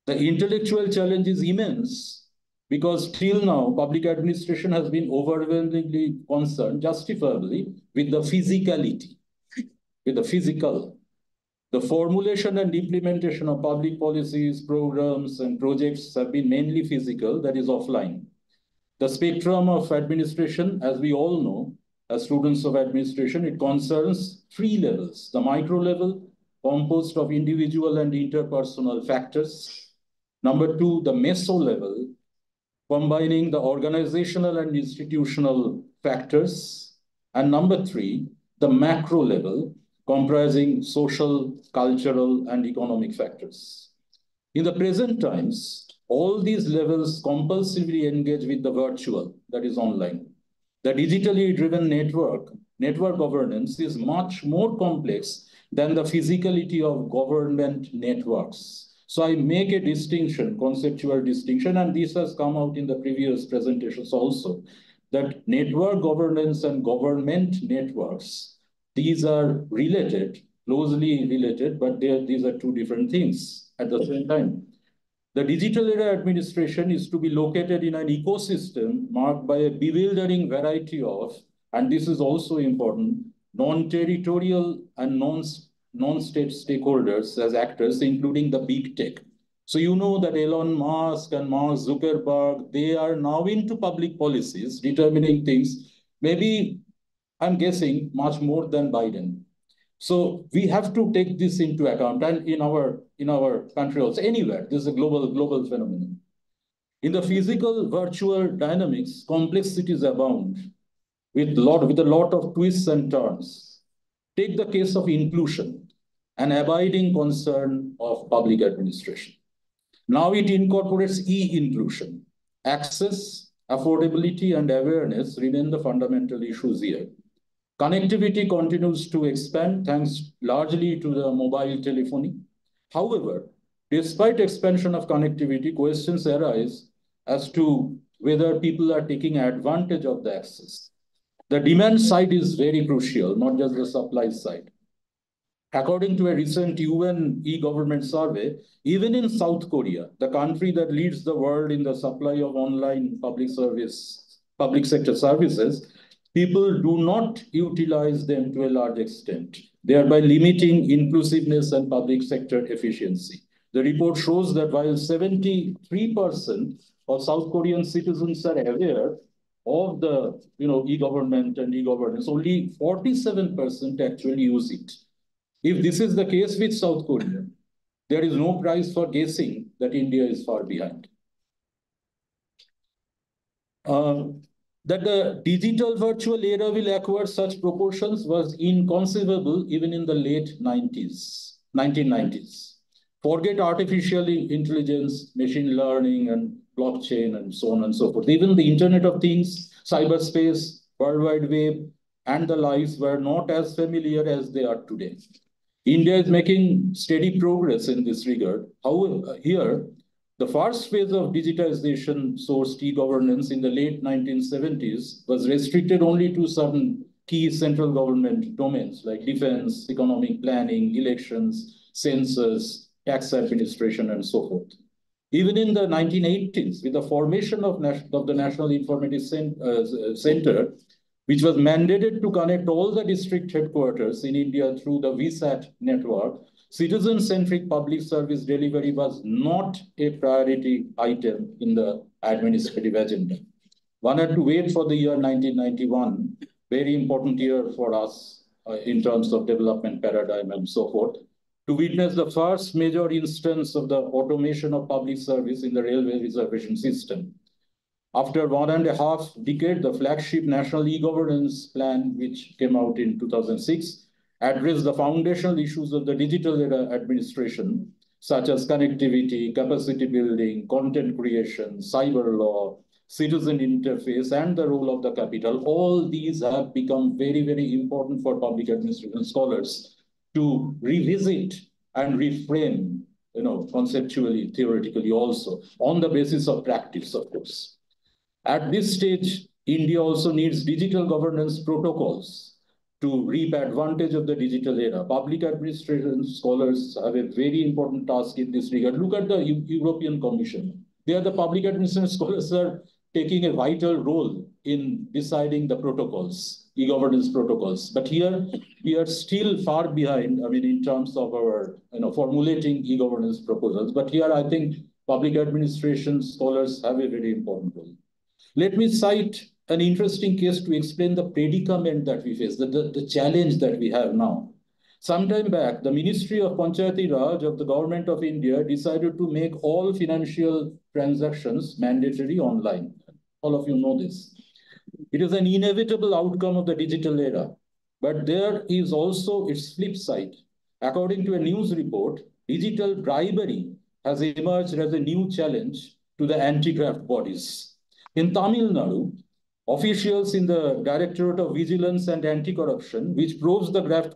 The intellectual challenge is immense because till now, public administration has been overwhelmingly concerned, justifiably, with the physicality, with the physical. The formulation and implementation of public policies, programs, and projects have been mainly physical, that is offline. The spectrum of administration, as we all know, as students of administration, it concerns 3 levels. The micro level, composed of individual and interpersonal factors. Number 2, the meso level, combining the organizational and institutional factors. And number 3, the macro level, comprising social, cultural, and economic factors. In the present times, all these levels compulsively engage with the virtual, that is online. The digitally driven network governance is much more complex than the physicality of government networks. So I make a distinction, conceptual distinction, and this has come out in the previous presentations also, that network governance and government networks, these are related, closely related, but these are two different things at the same time. The digital era administration is to be located in an ecosystem marked by a bewildering variety of, and this is also important, non-territorial and non-state stakeholders as actors, including the big tech. So you know that Elon Musk and Mark Zuckerberg, they are now into public policies, determining things, maybe, I'm guessing, much more than Biden. So we have to take this into account, and in our country also, anywhere, this is a global phenomenon. In the physical virtual dynamics, complexities abound with a lot of twists and turns. Take the case of inclusion, an abiding concern of public administration. Now it incorporates e-inclusion. Access, affordability, and awareness remain the fundamental issues here. Connectivity continues to expand thanks largely to the mobile telephony. However, despite expansion of connectivity, questions arise as to whether people are taking advantage of the access. The demand side is very crucial, not just the supply side. According to a recent UN e-government survey, even in South Korea, the country that leads the world in the supply of online public sector services, people do not utilize them to a large extent, thereby limiting inclusiveness and public sector efficiency. The report shows that while 73% of South Korean citizens are aware of the e-government and e-governance, only 47% actually use it. If this is the case with South Korea, there is no prize for guessing that India is far behind. That the digital virtual era will acquire such proportions was inconceivable even in the late 1990s. Forget artificial intelligence, machine learning, and blockchain, and so on and so forth. Even the Internet of Things, cyberspace, World Wide Web, and the likes were not as familiar as they are today. India is making steady progress in this regard. However, here, the first phase of digitization sourced e-governance in the late 1970s was restricted only to certain key central government domains like defense, economic planning, elections, census, tax administration, and so forth. Even in the 1980s, with the formation of the National Informatics Center, which was mandated to connect all the district headquarters in India through the VSAT network, citizen-centric public service delivery was not a priority item in the administrative agenda. One had to wait for the year 1991, very important year for us in terms of development paradigm and so forth, to witness the first major instance of the automation of public service in the railway reservation system. After 1.5 decades, the flagship National E-Governance Plan, which came out in 2006, addressed the foundational issues of the digital era administration, such as connectivity, capacity building, content creation, cyber law, citizen interface, and the role of the capital. All these have become very, very important for public administration scholars to revisit and reframe, conceptually, theoretically also, on the basis of practice, of course. At this stage, India also needs digital governance protocols to reap advantage of the digital era. Public administration scholars have a very important task in this regard. Look at the European Commission. There, the public administration scholars are taking a vital role in deciding the protocols, e-governance protocols. But here, we are still far behind, in terms of our, formulating e-governance proposals. But here, I think public administration scholars have a very important role. Let me cite an interesting case to explain the predicament that we face, the challenge that we have now. Sometime back, the Ministry of Panchayati Raj of the Government of India decided to make all financial transactions mandatory online. All of you know this. It is an inevitable outcome of the digital era, but there is also its flip side. According to a news report, digital bribery has emerged as a new challenge to the anti-graft bodies. In Tamil Nadu, officials in the Directorate of Vigilance and Anti-Corruption, which probes the graft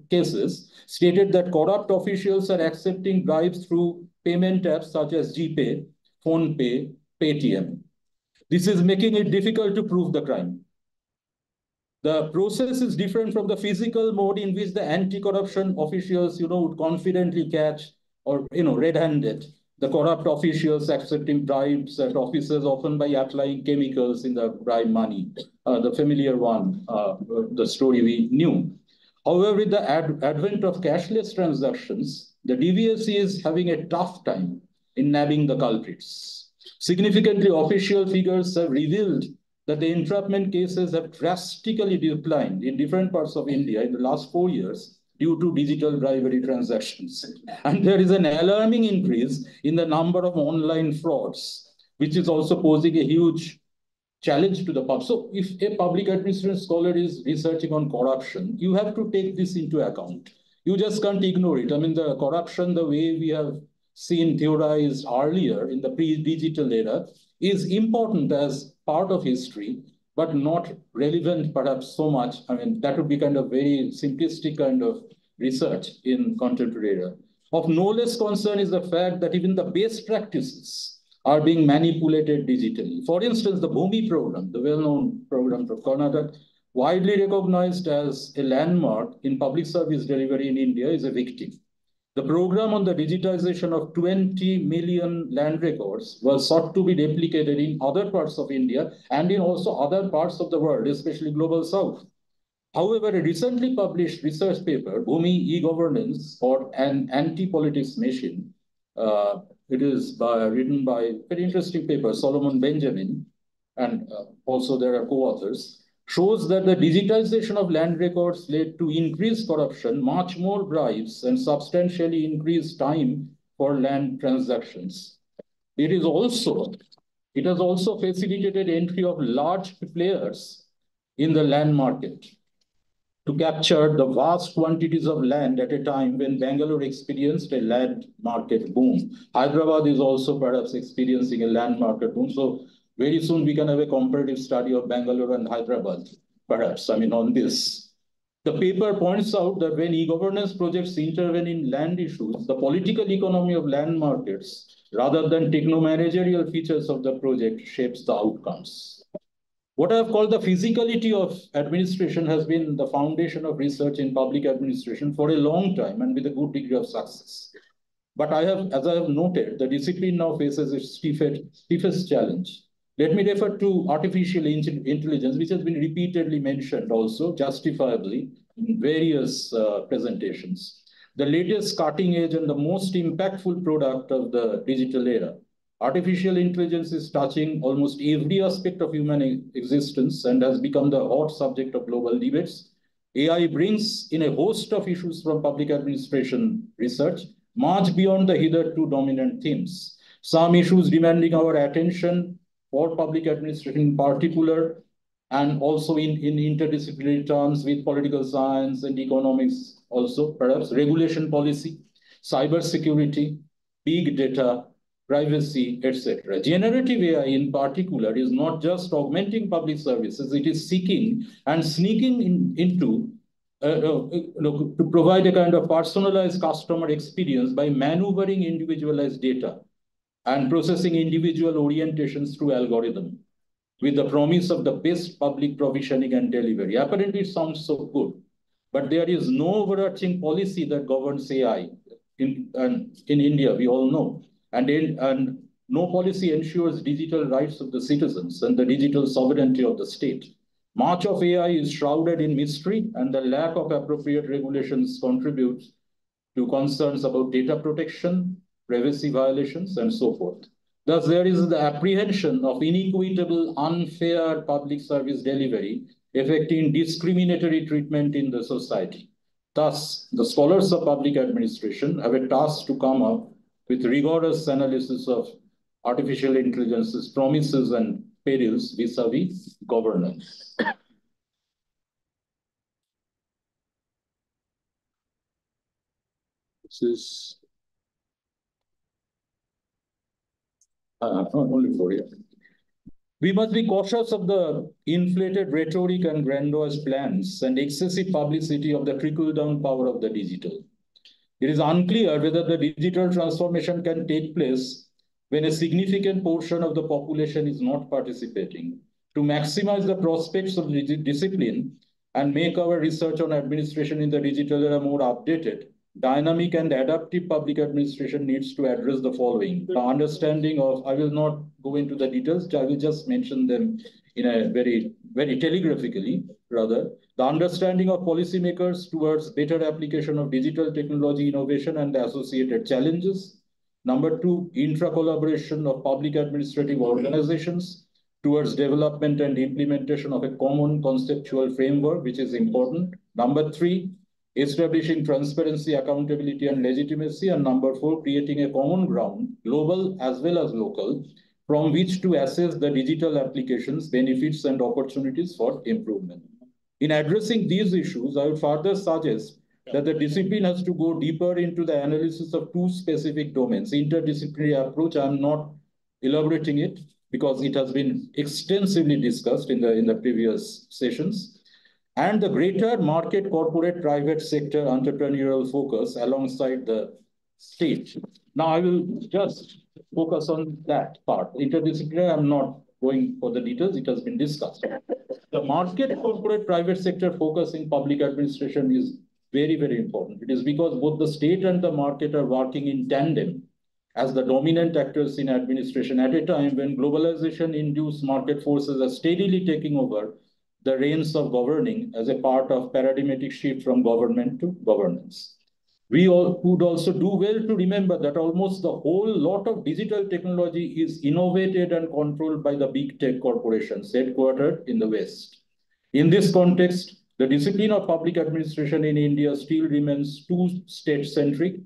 cases, stated that corrupt officials are accepting bribes through payment apps such as GPay, PhonePe, Paytm. This is making it difficult to prove the crime. The process is different from the physical mode in which the anti-corruption officials, would confidently catch or, red-handed the corrupt officials accepting bribes at offices, often by applying chemicals in the bribe money, the familiar one, the story we knew. However, with the advent of cashless transactions, the DVSC is having a tough time in nabbing the culprits. Significantly, official figures have revealed that the entrapment cases have drastically declined in different parts of India in the last 4 years due to digital bribery transactions. And there is an alarming increase in the number of online frauds, which is also posing a huge challenge to the public. So if a public administration scholar is researching on corruption, you have to take this into account. You just can't ignore it. I mean, the corruption, the way we have seen theorized earlier in the pre-digital era, is important as part of history, but not relevant perhaps so much. I mean, that would be kind of very simplistic kind of research in contemporary era. Of no less concern is the fact that even the best practices are being manipulated digitally. For instance, the BHUMI program, the well-known program from Karnataka, widely recognized as a landmark in public service delivery in India, is a victim. The program on the digitization of 20 million land records was sought to be replicated in other parts of India and in also other parts of the world, especially Global South. However, a recently published research paper, BHUMI E-Governance or an Anti-Politics Machine, it is written by a very interesting paper, Solomon Benjamin, and also there are co-authors, shows that the digitization of land records led to increased corruption, much more bribes, and substantially increased time for land transactions. It has also facilitated entry of large players in the land market to capture the vast quantities of land at a time when Bangalore experienced a land market boom. Hyderabad is also perhaps experiencing a land market boom. So very soon we can have a comparative study of Bangalore and Hyderabad, perhaps, on this. The paper points out that when e-governance projects intervene in land issues, the political economy of land markets, rather than techno-managerial features of the project, shapes the outcomes. What I have called the physicality of administration has been the foundation of research in public administration for a long time and with a good degree of success. But as I have noted, the discipline now faces its stiffest challenge. Let me refer to artificial intelligence, which has been repeatedly mentioned also, justifiably, in various presentations. The latest cutting edge and the most impactful product of the digital era. Artificial intelligence is touching almost every aspect of human existence and has become the hot subject of global debates. AI brings in a host of issues from public administration research, much beyond the hitherto dominant themes. Some issues demanding our attention for public administration in particular, and also in interdisciplinary terms with political science and economics also, perhaps regulation policy, cybersecurity, big data, privacy, etc. Generative AI in particular is not just augmenting public services, it is seeking and sneaking into to provide a kind of personalized customer experience by maneuvering individualized data and processing individual orientations through algorithm with the promise of the best public provisioning and delivery. Apparently, it sounds so good, but there is no overarching policy that governs AI in India, we all know. And no policy ensures digital rights of the citizens and the digital sovereignty of the state. Much of AI is shrouded in mystery, and the lack of appropriate regulations contributes to concerns about data protection, privacy violations, and so forth. Thus, there is the apprehension of inequitable, unfair public service delivery affecting discriminatory treatment in the society. Thus, the scholars of public administration have a task to come up with rigorous analysis of artificial intelligence's promises and perils vis-a-vis governance. This is Only 4 years. We must be cautious of the inflated rhetoric and grandiose plans and excessive publicity of the trickle-down power of the digital. It is unclear whether the digital transformation can take place when a significant portion of the population is not participating. To maximize the prospects of discipline and make our research on administration in the digital era more updated, dynamic and adaptive public administration needs to address the following. The understanding of, I will not go into the details, I will just mention them in a very telegraphically, rather. The understanding of policymakers towards better application of digital technology innovation and the associated challenges. Number 2, intra-collaboration of public administrative organizations towards development and implementation of a common conceptual framework, which is important. Number 3, establishing transparency, accountability, and legitimacy. And number 4, creating a common ground, global as well as local, from which to assess the digital applications, benefits, and opportunities for improvement. In addressing these issues, I would further suggest that the discipline has to go deeper into the analysis of 2 specific domains. Interdisciplinary approach, I'm not elaborating it because it has been extensively discussed in the previous sessions, and the greater market, corporate, private sector entrepreneurial focus alongside the state. Now, I will just focus on that part. Interdisciplinary, I'm not going for the details, it has been discussed. The market, corporate, private sector focus in public administration is very, very important. It is because both the state and the market are working in tandem as the dominant actors in administration at a time when globalization-induced market forces are steadily taking over the reins of governing as a part of paradigmatic shift from government to governance. We all would also do well to remember that almost the whole lot of digital technology is innovated and controlled by the big tech corporations headquartered in the West. In this context, the discipline of public administration in India still remains too state-centric,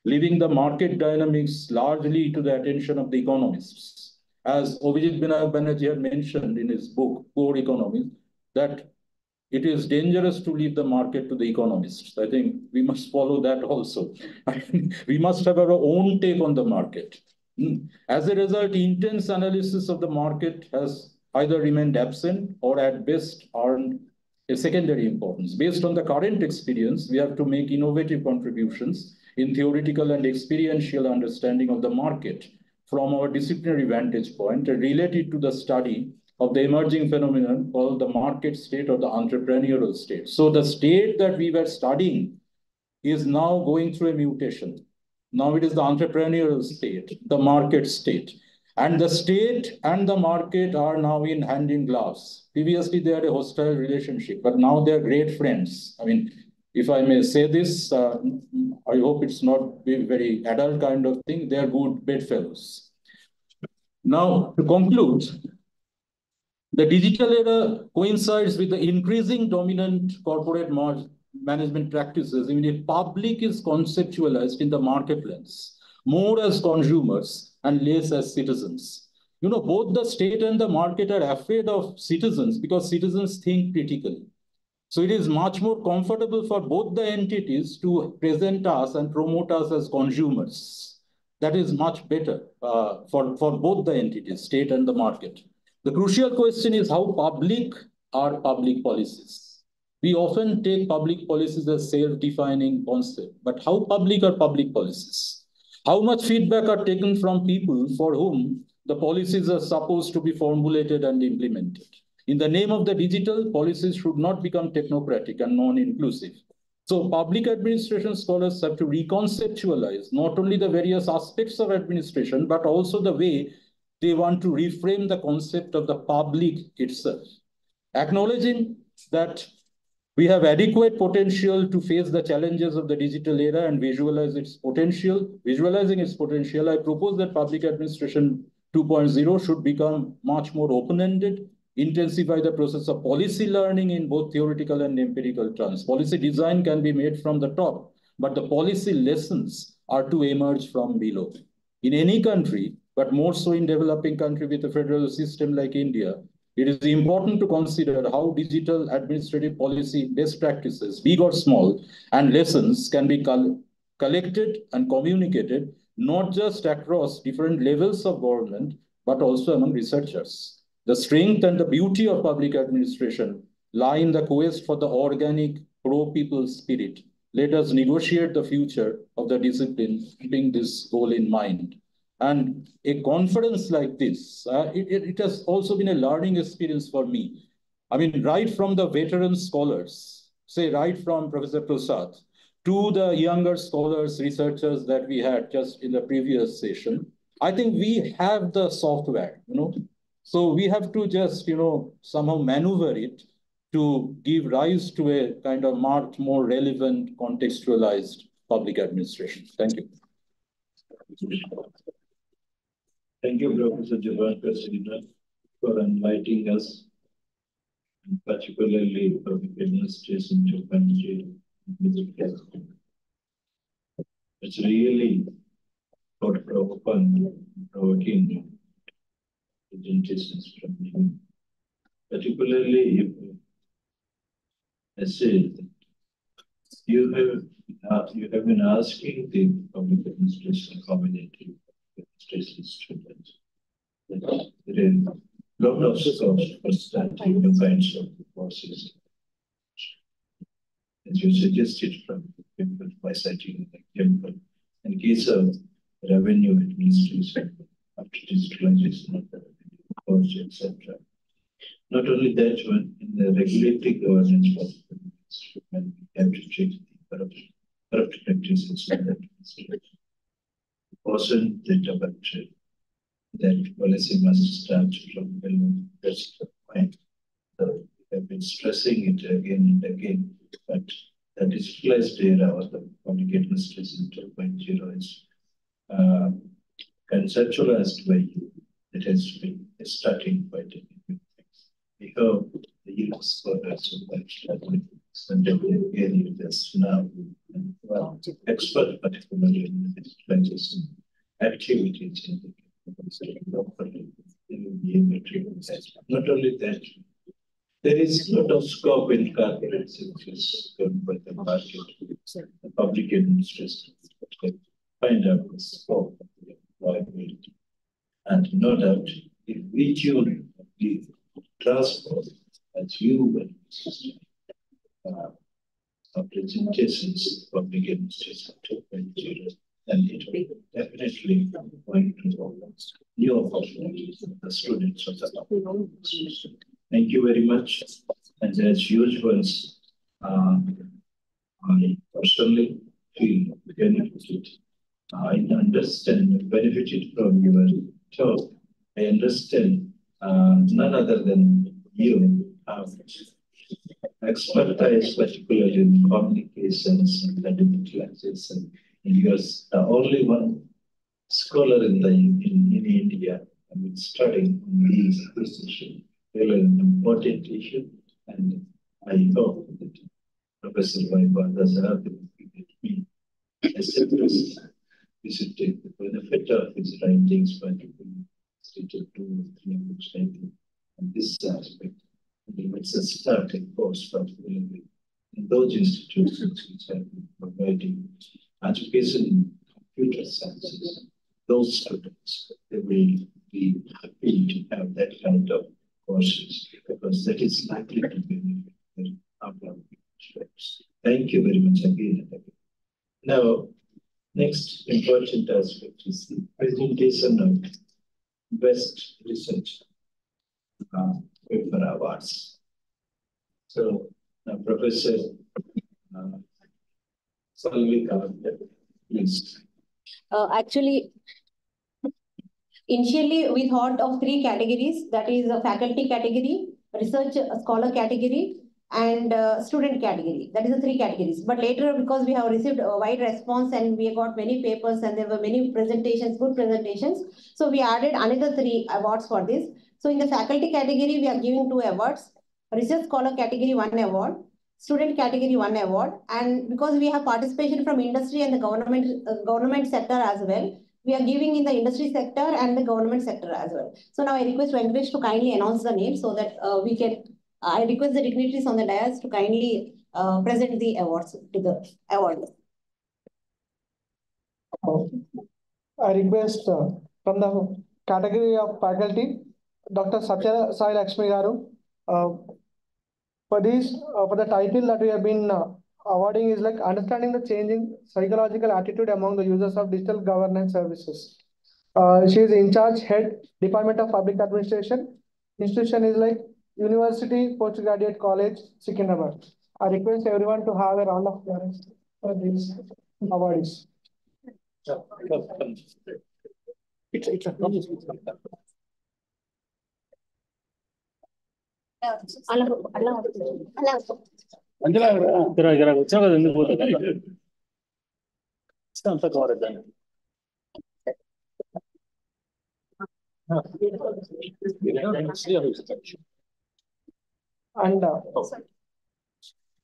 leaving the market dynamics largely to the attention of the economists. As Abhijit Banerjee had mentioned in his book, Core Economy, that it is dangerous to leave the market to the economists. I think we must follow that also. We must have our own take on the market. As a result, intense analysis of the market has either remained absent or at best earned a secondary importance. Based on the current experience, we have to make innovative contributions in theoretical and experiential understanding of the market from our disciplinary vantage point and relate it to the study of the emerging phenomenon called the market state or the entrepreneurial state. So the state that we were studying is now going through a mutation. Now it is the entrepreneurial state, the market state. And the state and the market are now in hand in gloves. Previously, they had a hostile relationship, but now they're great friends. I mean, if I may say this, I hope it's not a very adult kind of thing. They're good bedfellows. Now, to conclude, the digital era coincides with the increasing dominant corporate management practices. I mean, the public is conceptualized in the market lens, more as consumers and less as citizens. You know, both the state and the market are afraid of citizens because citizens think critically. So it is much more comfortable for both the entities to present us and promote us as consumers. That is much better for both the entities, state and the market. The crucial question is how public are public policies? We often take public policies as self-defining concept, but how public are public policies? How much feedback are taken from people for whom the policies are supposed to be formulated and implemented? In the name of the digital, policies should not become technocratic and non-inclusive. So public administration scholars have to reconceptualize not only the various aspects of administration, but also the way they want to reframe the concept of the public itself. Acknowledging that we have adequate potential to face the challenges of the digital era and visualizing its potential, I propose that public administration 2.0 should become much more open-ended, intensify the process of policy learning in both theoretical and empirical terms. Policy design can be made from the top, but the policy lessons are to emerge from below. In any country, but more so in developing country with a federal system like India, it is important to consider how digital administrative policy best practices, big or small, and lessons can be collected and communicated, not just across different levels of government, but also among researchers. The strength and the beauty of public administration lie in the quest for the organic pro-people spirit. Let us negotiate the future of the discipline, keeping this goal in mind. And a conference like this, it has also been a learning experience for me. I mean, right from the veteran scholars, say right from Professor Prasad, to the younger scholars, researchers that we had just in the previous session, I think we have the software, So we have to just, somehow maneuver it to give rise to a kind of marked, more relevant, contextualized public administration. Thank you. Thank you, Professor Javan President, for inviting us, and particularly public administration to come visit us. It's really provoking presentations from you, particularly if I say that you have been asking the public administration community, administration students, that there is a lot of scope for starting the kinds of courses, as you suggested from people by citing an example. In case of revenue administration, after digitalization of the revenue course, etc. Not only that one, in the regulatory governance of the ministry, when we have to check the corrupt practices in that administration. It wasn't that that policy must start from below. That's the point. So we have been stressing it again and again, but the digitalized era of the public administration 2.0 is conceptualized by you. It has been a starting point in new things. We hope the youth scholars who have studied and again this now, and expert particularly in the digitalization activities in the not only that, there is a lot of scope in corporate sectors governed by the market, the public administration, find out the scope of the employability. And no doubt, if we tune the transport as you presentations of public administration 2.0, and it will definitely going to new opportunities for the students of the public. Thank you very much. And as usual, I personally feel benefited. I understand, benefited from your talk. I understand none other than you have expertise, particularly in communications and digitalization. You are the only one scholar in India, I mean, studying these issues, really an important issue, and I hope that Professor Vaibhav have me. I simply visited the benefit of his writings, particularly stated 2 or 3 books, I think, on this aspect. It's a starting course, particularly in those institutions which have been providing education in computer sciences. Those students, they will be happy to have that kind of courses because that is likely to benefit their outcome. Thank you very much again and again. Now, next important aspect is the presentation of best research paper awards. So, Professor Salvika, please. Actually, initially we thought of 3 categories, that is a faculty category, research scholar category, and student category. That is the 3 categories. But later, because we have received a wide response and we got many papers and there were many presentations, good presentations, so we added another 3 awards for this. So in the faculty category, we are giving 2 awards, research scholar category 1 award, student category 1 award, and because we have participation from industry and the government sector as well, we are giving in the industry sector and the government sector as well. So now I request Venkatesh to kindly announce the name so that we can, I request the dignitaries on the dais to kindly present the awards to the award. I request from the category of faculty, Dr. Satya Sai Lakshmi Garu. For the title that we have been awarding is like understanding the changing psychological attitude among the users of digital governance services. She is in charge head Department of Public Administration. Institution is like University Postgraduate College, Secunderabad. I request everyone to have a round of applause for these awardees. It's a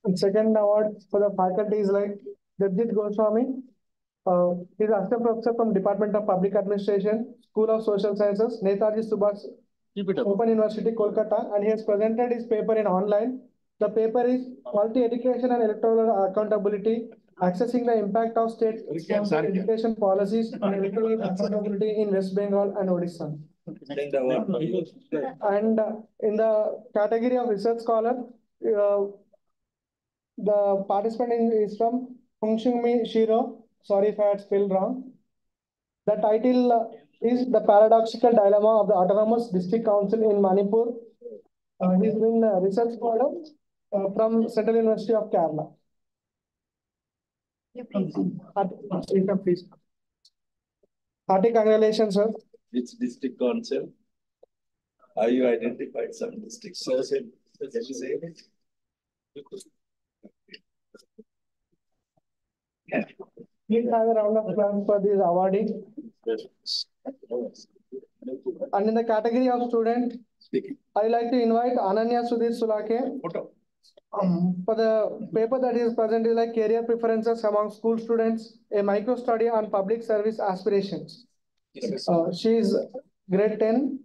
and second award for the faculty is like Devjit Goswami. He's assistant professor from Department of Public Administration, School of Social Sciences, Netaji Subhash Open University, Kolkata, and he has presented his paper in online. The paper is Quality Education and Electoral Accountability, Accessing the Impact of State Education Policies and Electoral Accountability in West Bengal and Odisha. And in the category of research scholar, the participant is from Hongshungmi Shiro. Sorry if I had spelled wrong. The title is The Paradoxical Dilemma of the Autonomous District Council in Manipur. He's been a research scholar from Central University of Kerala. Please. Hearty congratulations, sir. Which district council? Are you identified some districts? Please have a round of applause for this awardee. And in the category of student, I like to invite Ananya Sudhir Sulake. For the paper that is present is like career preferences among school students, a micro study on public service aspirations. She is grade 10,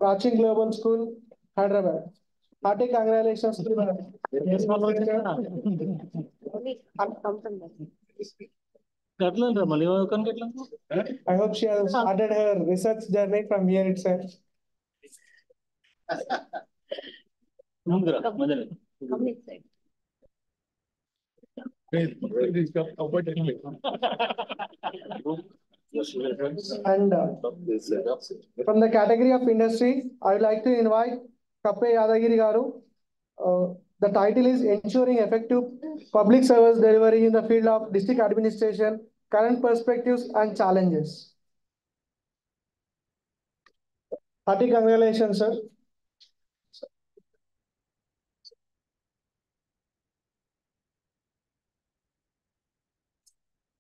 Raching Global School, Hyderabad. Hearty congratulations to her. I hope she has started her research journey from here itself. And from the category of industry, I would like to invite Kappe Yadagiri Garu. The title is Ensuring Effective Public Service Delivery in the Field of District Administration, Current Perspectives and Challenges. Hearty congratulations, sir.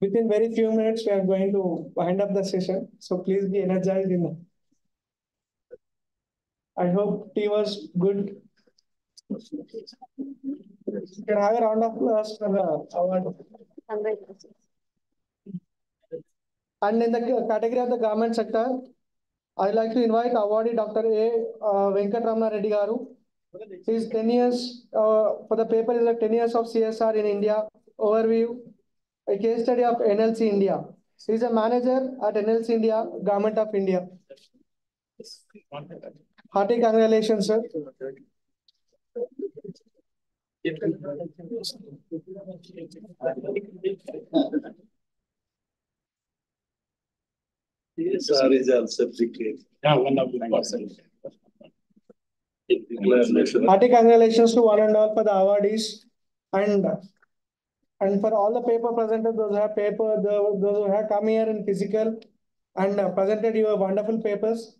Within very few minutes, we are going to wind up the session. So please be energized in that. I hope tea was good. You can have a round of applause for the award. And in the category of the government sector, I'd like to invite awardee Dr. A. Venkatramana Reddy Garu. His 10 years, for the paper is like 10 years of CSR in India, overview, a case study of NLC India. He is a manager at NLC India, Government of India. Hearty congratulations, sir. CSR is also declared. Hearty congratulations to one and all for the awardees and for all the paper presenters, those who have paper, those who have come here in physical and presented your wonderful papers.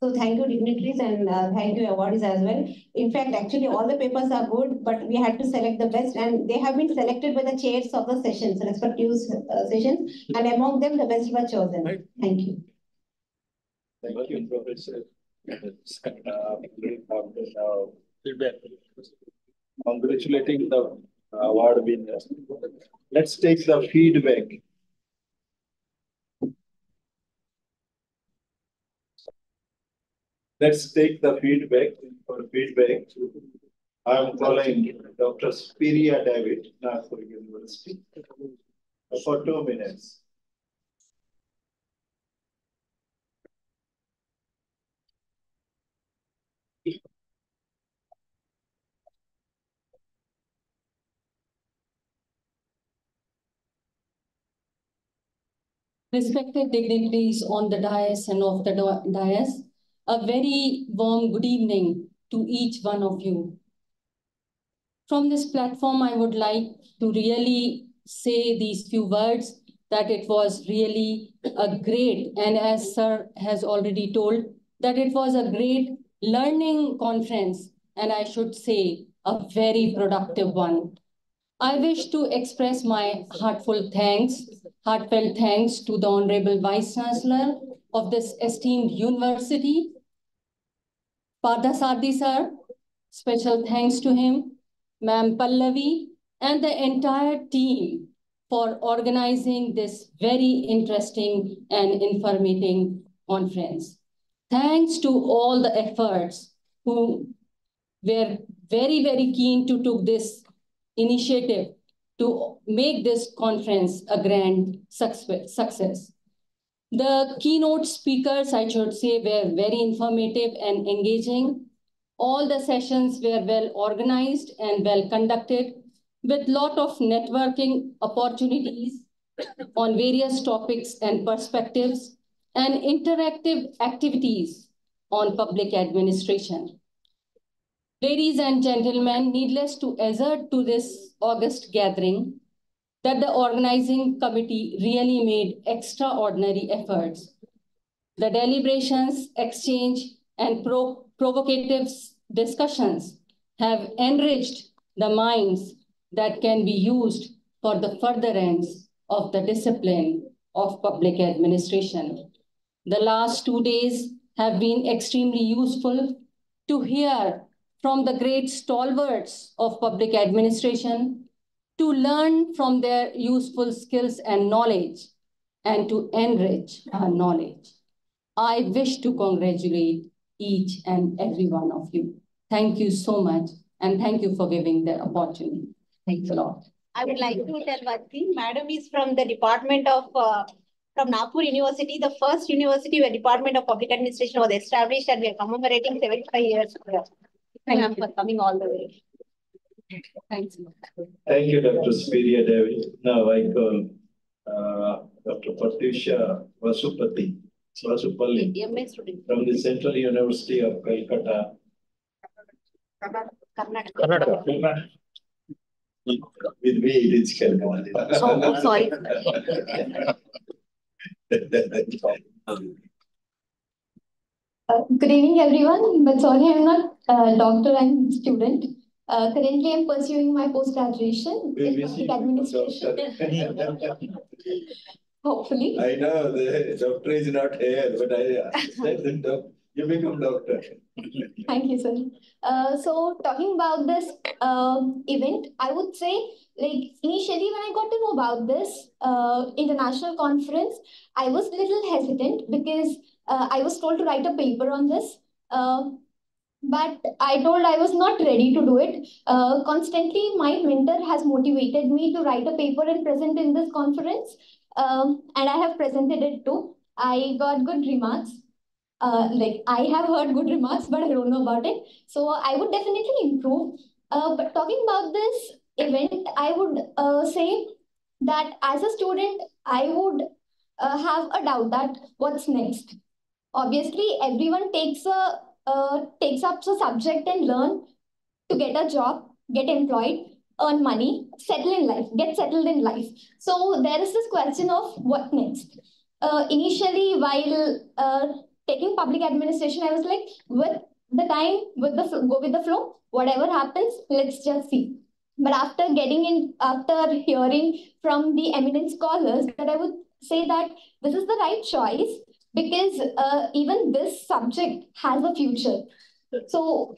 So thank you, dignitaries, and thank you, awardees as well. In fact, actually, all the papers are good, but we had to select the best, and they have been selected by the chairs of the sessions, respective sessions, and among them, the best were chosen. Thank you. Thank you, Professor. Congratulating the award winners. Let's take the feedback. Let's take the feedback. For feedback, I am calling Dr. Spiria David, Nagpur University. for 2 minutes. Respected dignitaries on the dais and off the dais, a very warm good evening to each one of you. From this platform, I would like to really say these few words that it was really a great, and as Sir has already told, that it was a great learning conference, and I should say a very productive one. I wish to express my heartfelt thanks to the Honorable Vice Chancellor of this esteemed university, Partha Sardi sir. Special thanks to him, Ma'am Pallavi, and the entire team for organizing this very interesting and informative conference. Thanks to all the efforts who were very, very keen to take this initiative to make this conference a grand success. The keynote speakers, I should say, were very informative and engaging. All the sessions were well organized and well conducted, with lot of networking opportunities on various topics and perspectives, and interactive activities on public administration. Ladies and gentlemen, needless to assert to this August gathering that the organizing committee really made extraordinary efforts. The deliberations, exchange, and provocative discussions have enriched the minds that can be used for the furtherance of the discipline of public administration. The last 2 days have been extremely useful to hear from the great stalwarts of public administration, to learn from their useful skills and knowledge, and to enrich our knowledge. I wish to congratulate each and every one of you. Thank you so much, and thank you for giving the opportunity. Thanks a lot. I would like to tell one thing. Madam is from the department of, from Nagpur University, the first university where Department of Public Administration was established, and we are commemorating 75 years. Thank you for coming all the way. Thanks. Thank you, Dr. Spiria Devi. Now I call Dr. Patricia Vasupalli from the Central University of Calcutta. Karnataka. With me, it is Calcutta. Oh, sorry. Good evening, everyone. But sorry, I'm not a doctor, I'm student. Currently, I'm pursuing my post-graduation in public administration. Hopefully. I know the doctor is not here, but I said that you become doctor. Thank you, sir. So talking about this event, I would say, like, initially when I got to know about this international conference, I was a little hesitant because I was told to write a paper on this. But I told I was not ready to do it. Constantly, my mentor has motivated me to write a paper and present in this conference. And I have presented it too. I got good remarks. Like, I have heard good remarks, but I don't know about it. So I would definitely improve. But talking about this event, I would say that as a student, I would have a doubt that what's next. Obviously, everyone takes up a subject and learn to get a job, get employed, earn money, settle in life, get settled in life. So there is this question of what next. Initially, while taking public administration, I was like, with the time, go with the flow, whatever happens, let's just see. But after hearing from the eminent scholars, that I would say that this is the right choice, because even this subject has a future. So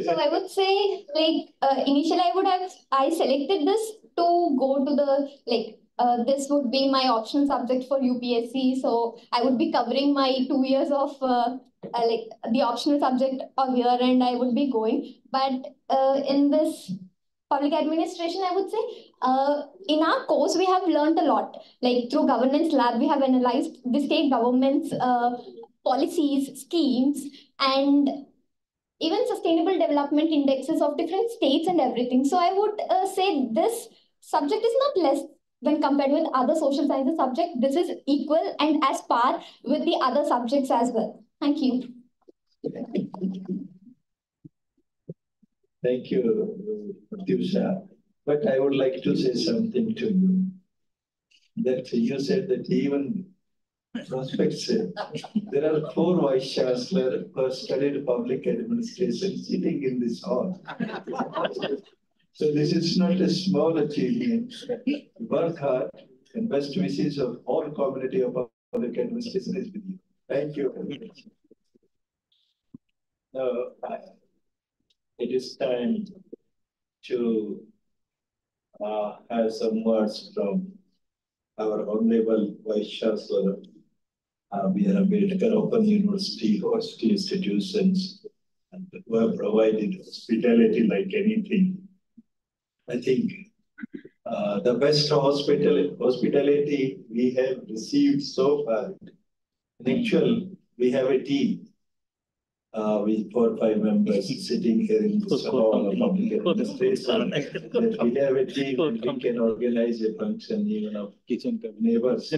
So I would say, like, initially I selected this to go to the, like, this would be my optional subject for UPSC. So I would be covering my 2 years of like the optional subject a year, and I would be going. But in this public administration, I would say in our course we have learned a lot. Like through governance lab, we have analyzed the state government's policies, schemes, and even sustainable development indexes of different states and everything. So I would say this subject is not less when compared with other social sciences subject. This is equal and as par with the other subjects as well. Thank you. Thank you, Pratyusha. But I would like to say something to you. That you said that even prospects, there are 4 vice chancellors who have studied public administration sitting in this hall. So this is not a small achievement. Work hard and best wishes of all community of public administration is with you. Thank you very much. Now, it is time to have some words from our Honorable Vice Chancellor, B.R. Ambedkar Open University, institutions, and who have provided hospitality like anything. I think the best hospitality we have received so far. In actual, we have a team with 4 or 5 members sitting here in this hall of public administration. That we have a team and we can organize a function even of kitchen neighbors.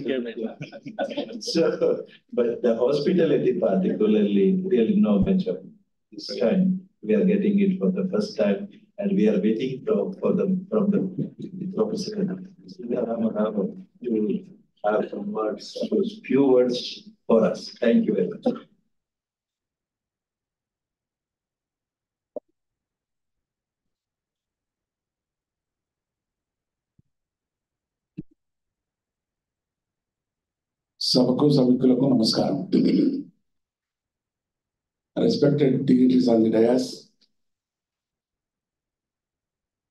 So, but the hospitality particularly, really no much of this time. We are getting it for the first time, and we are waiting from the professor to have some words, those few words for us. Thank you very much. Sabako Sabikulako Namaskaram. Respected dignitaries on the dais,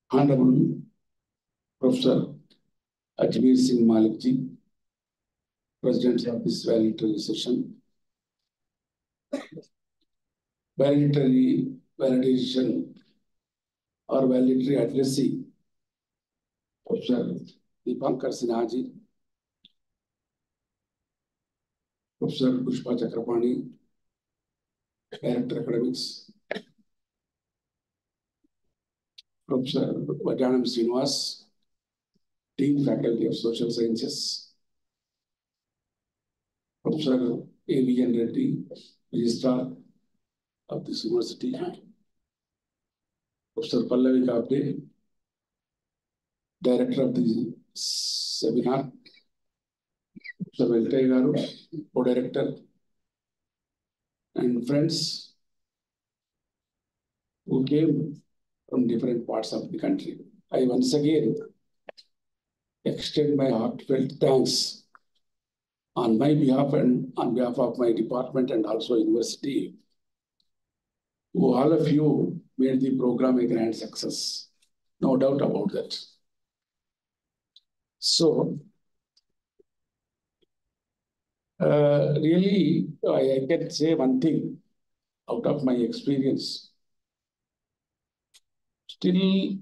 Honorable Professor Ajmer Singh Malik ji, President of this valedictory session, valedictory validation or valedictory addressee, Professor Deepankar Sinha ji, Professor Pushpa Chakrapani, Director Academics, Professor Vajanam Srinivas, Dean Faculty of Social Sciences, Professor A.V.N. Reddy, Registrar of this university, Professor Pallavi Kapde, Director of the seminar, Professor Venkataya Garu, Co-Director, and friends who came from different parts of the country. I once again extend my heartfelt thanks on my behalf and on behalf of my department and also university, who all of you made the program a grand success. No doubt about that. So, really, I can say one thing out of my experience. Still,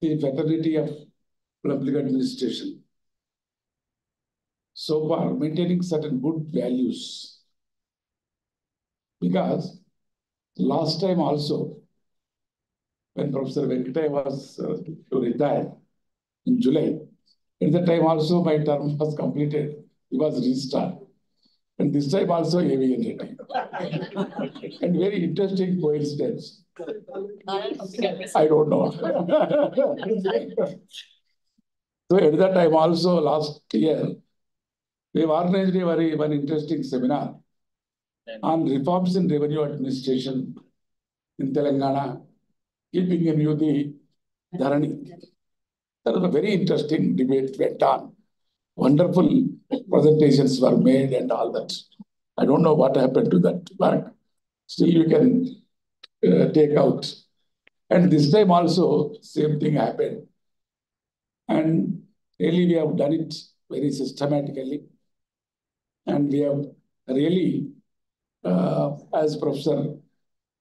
the fraternity of public administration, so far maintaining certain good values. Because last time also, when Professor Venkataya was to retire in July, at the time also my term was completed, he was restarted. And this time also A.V.N. Reddy. And very interesting coincidence. I don't know. So at that time also last year, we organized a one interesting seminar on reforms in revenue administration in Telangana, keeping in view the Dharani. That was a very interesting debate went on. Wonderful presentations were made and all that. I don't know what happened to that, but still you can take out. And this time also, same thing happened. And Really, we have done it very systematically. And we have really, as Professor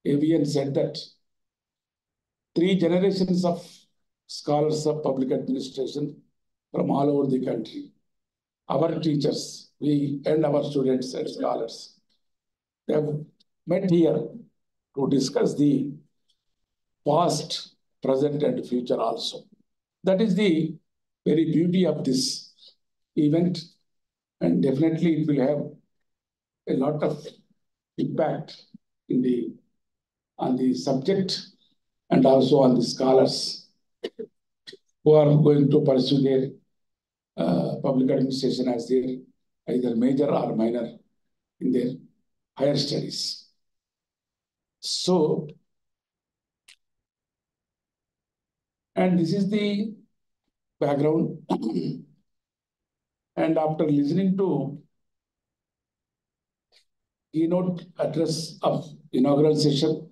Avian said, that 3 generations of scholars of public administration from all over the country, our teachers, we and our students and scholars, they have met here to discuss the past, present, and future also. That is the very beauty of this event, and definitely it will have a lot of impact on the subject and also on the scholars who are going to pursue their public administration as their either major or minor in their higher studies. So, and this is the background. And after listening to keynote address of inaugural session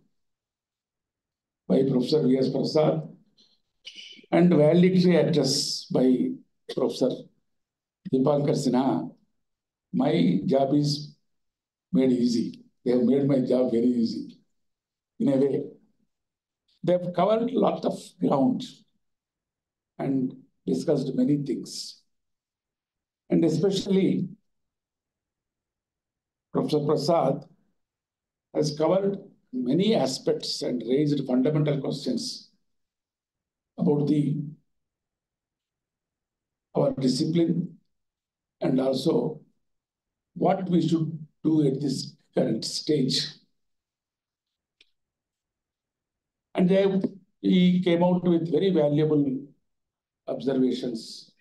by Professor V.S. Prasad and valedictory address by Professor Dipankar Sinha, my job is made easy. They have made my job very easy in a way. They have covered a lot of ground and discussed many things. And especially Professor Prasad has covered many aspects and raised fundamental questions about our discipline and also what we should do at this current stage. And he came out with very valuable observations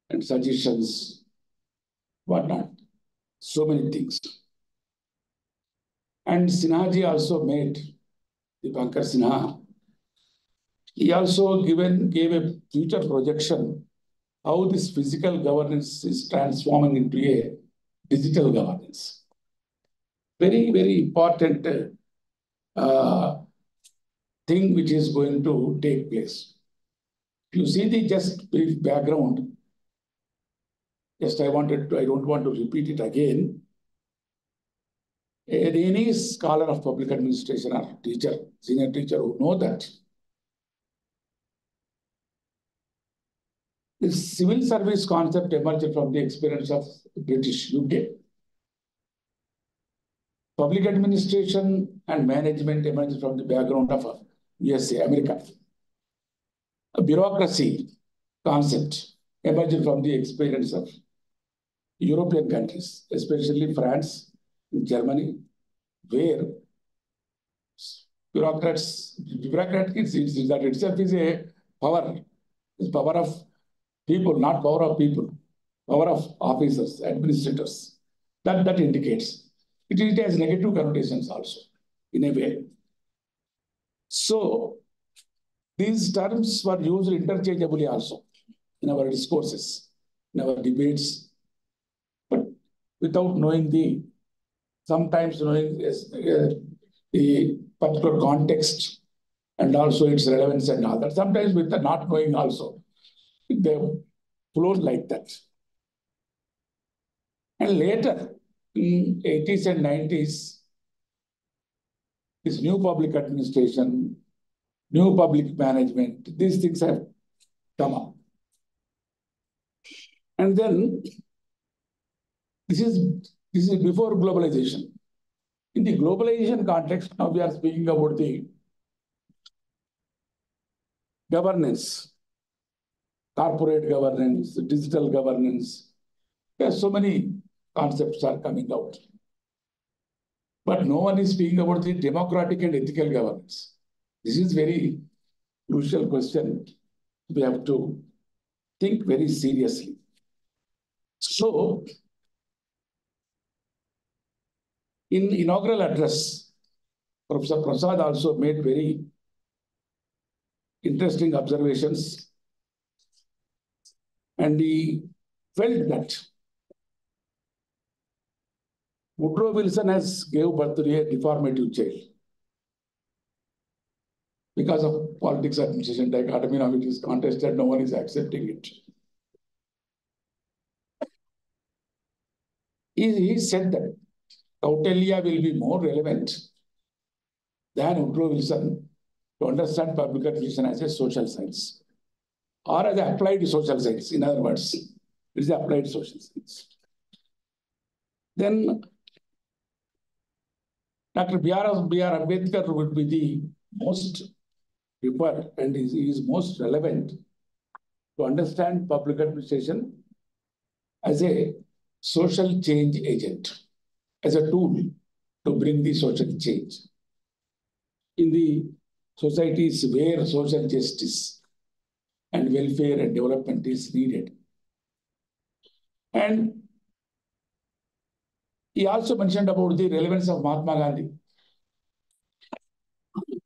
and suggestions, whatnot, so many things. And Sinhaji also made, Dipankar Sinha, he also gave a future projection how this physical governance is transforming into a digital governance. Very, very important thing which is going to take place. If you see the just brief background, I don't want to repeat it again. Any scholar of public administration or teacher, senior teacher who know that the civil service concept emerged from the experience of British UK. Public administration and management emerged from the background of USA, America. A bureaucracy concept emerged from the experience of European countries, especially France, Germany, where bureaucratic that itself is a power. It's power of people, not power of people, power of officers, administrators. That indicates. It has negative connotations also, in a way. So, these terms were used interchangeably also in our discourses, in our debates, but without knowing sometimes knowing the particular context and also its relevance and all that. Sometimes with the not knowing also, they flowed like that. And later, in 80s and 90s, this new public administration, new public management, these things have come up. And then, this is before globalization. In the globalization context, now we are speaking about the governance, corporate governance, digital governance. There are so many concepts are coming out. But no one is speaking about the democratic and ethical governance. This is very crucial question. We have to think very seriously. So, in inaugural address, Professor Prasad also made very interesting observations. And he felt that Woodrow Wilson has gave birth to a deformative child. Because of politics, administration, dichotomy, now it is contested, no one is accepting it. he said that Kautilya will be more relevant than Woodrow Wilson to understand public administration as a social science or as an applied social science. In other words, it is applied social science. Then Dr. B.R. Ambedkar would be the most preferred and is most relevant to understand public administration as a social change agent, as a tool to bring the social change in the societies where social justice and welfare and development is needed. And he also mentioned about the relevance of Mahatma Gandhi.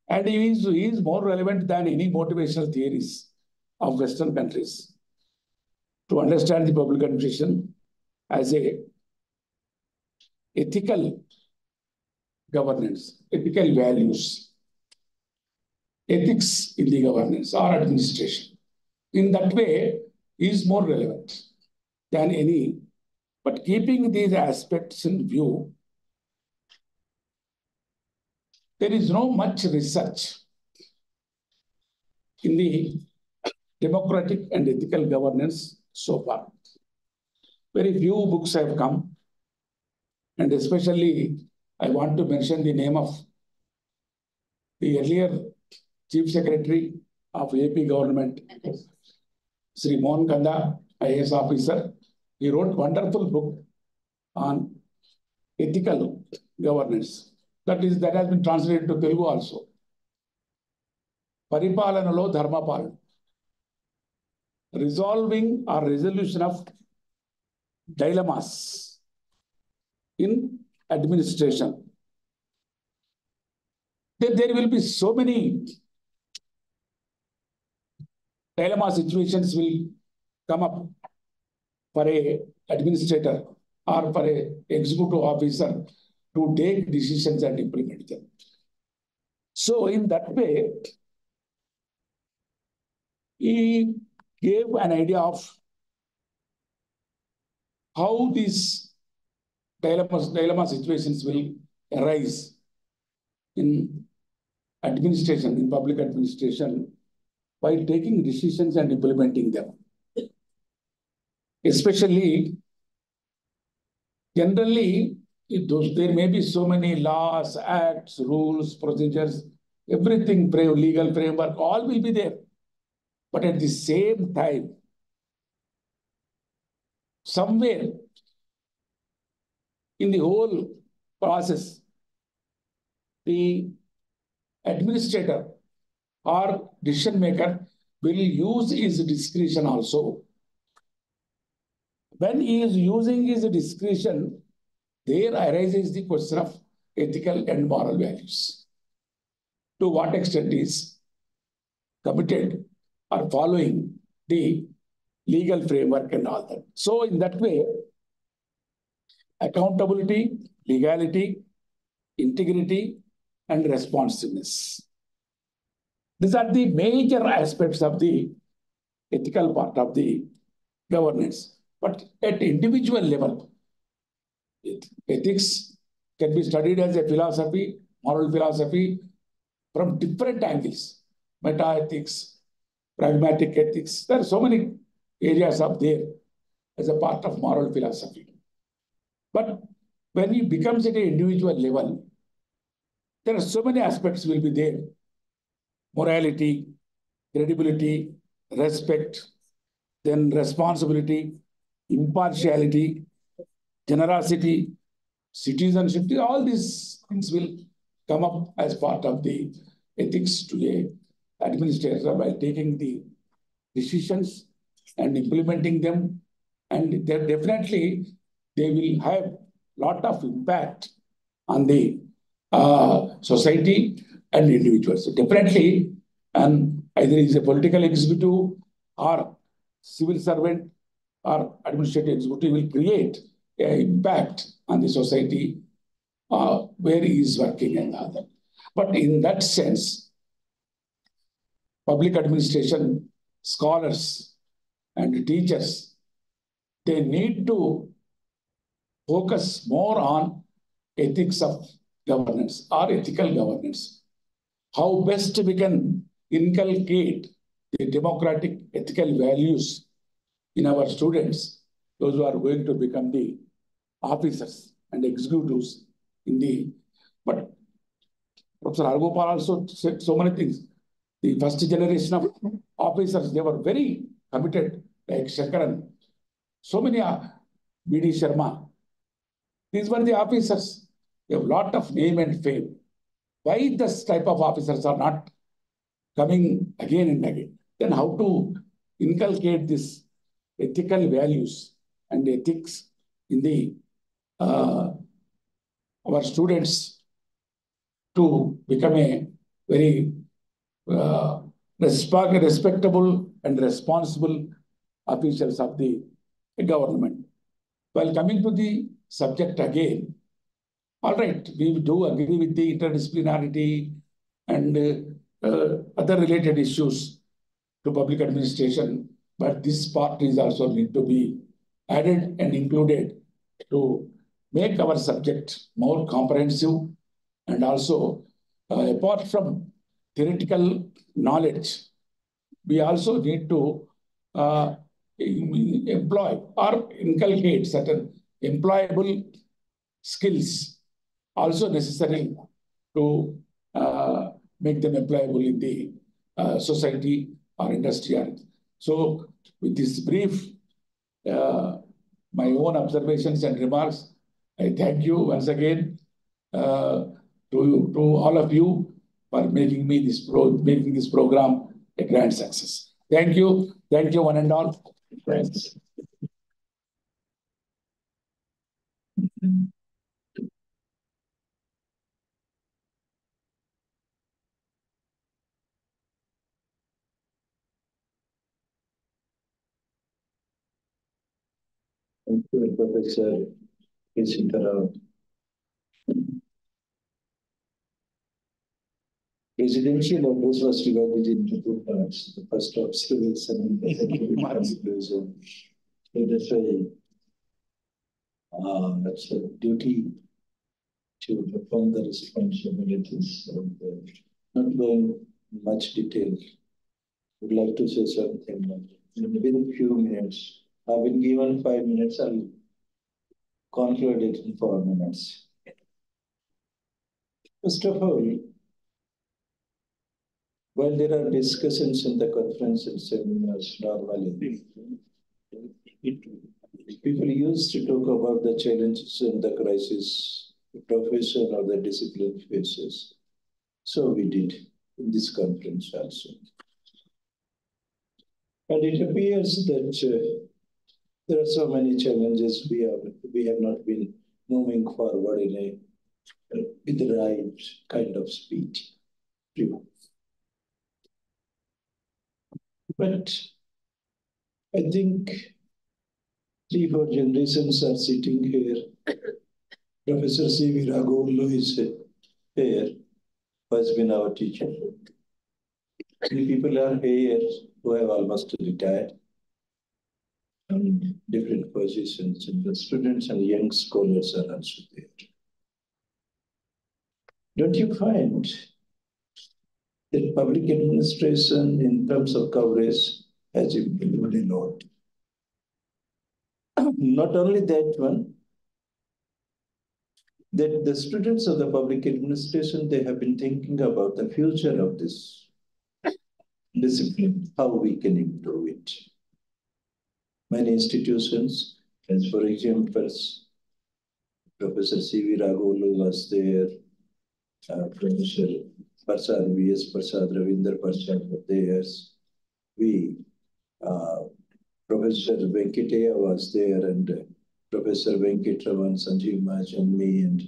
And he is more relevant than any motivational theories of Western countries to understand the public administration as a ethical governance, ethical values, ethics in the governance or administration. In that way, is more relevant than any. But keeping these aspects in view, there is no much research in the democratic and ethical governance so far. Very few books have come, and especially I want to mention the name of the earlier Chief Secretary of AP government, Sri Mohan Kanda, IAS officer. He wrote a wonderful book on ethical governance. That has been translated to Telugu also. Paripalanalo Dharmapalan. Resolving or resolution of dilemmas in administration. There will be so many dilemma situations will come up for a administrator or for a executive officer to take decisions and implement them. So in that way, he gave an idea of how these dilemma situations will arise in administration, in public administration, by taking decisions and implementing them. Especially, generally, there may be so many laws, acts, rules, procedures, everything, legal framework, all will be there. But at the same time, somewhere in the whole process, the administrator or decision maker will use his discretion also. When he is using his discretion, there arises the question of ethical and moral values. To what extent is committed or following the legal framework and all that. So in that way, accountability, legality, integrity, and responsiveness. These are the major aspects of the ethical part of the governance. But at individual level, ethics can be studied as a philosophy, moral philosophy, from different angles. Meta-ethics, pragmatic ethics. There are so many areas up there as a part of moral philosophy. But when it becomes at an individual level, there are so many aspects will be there. Morality, credibility, respect, then responsibility, impartiality, generosity, citizenship, all these things will come up as part of the ethics to a administrator by taking the decisions and implementing them. And definitely they will have a lot of impact on the society and individuals. So definitely, and either is a political executive or civil servant or administrative executive will create an impact on the society where he is working and other. But in that sense, public administration scholars and teachers, they need to focus more on ethics of governance or ethical governance. How best we can inculcate the democratic ethical values in our students, those who are going to become the officers and executives in the, but Professor Argopal also said so many things. The first generation of officers, they were very committed, like Shankaran, so many, B.D. Sharma. These were the officers. They have a lot of name and fame. Why this type of officers are not coming again and again? Then how to inculcate this ethical values and ethics in the our students to become a very respectable and responsible officials of the government. While coming to the subject again, all right, we do agree with the interdisciplinarity and other related issues to public administration, but this part is also need to be added and included to make our subject more comprehensive, and also apart from theoretical knowledge, we also need to employ or inculcate certain employable skills also necessary to make them employable in the society or industry. So with this brief, my own observations and remarks, I thank you once again to all of you for making this program a grand success. Thank you one and all. Thanks. Thank you, Professor Kisitara. Presidential address was divided into two parts. The first observation and the second conclusion. That's why that's a duty to perform the responsibilities of not going much detail. Would like to say something within a few minutes. I've been given 5 minutes. I'll conclude it in 4 minutes. First of all, while there are discussions in the conference and seminars normally, people used to talk about the challenges and the crisis the profession or the discipline faces. So we did in this conference also. And it appears that there are so many challenges we have not been moving forward with the right kind of speed. But I think 3-4 generations are sitting here. Professor C.V. Raghu is here, who has been our teacher. 3 people are here who have almost retired in different positions, and the students and young scholars are also there. Don't you find that public administration in terms of coverage has improved a lot? Not only that one, that the students of the public administration, they have been thinking about the future of this discipline, how we can improve it. Many institutions, as for example, Professor C.V. Raghu was there, Professor Prasad, V.S. Prasad, Ravinder Prasad were there. Professor Venkateya was there, and Professor Venkatraman, Sanjeev Maj, and me. And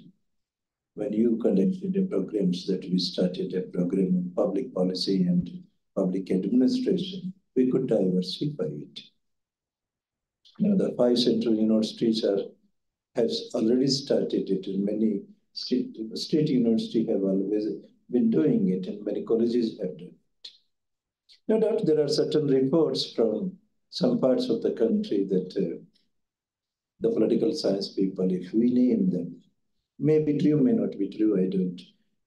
when you conducted the programs that we started a program in public policy and public administration, we could diversify it. Now the 5 central universities have already started it, and many state universities have always been doing it, and many colleges have done it. No doubt there are certain reports from some parts of the country that the political science people, if we name them, may be true, may not be true,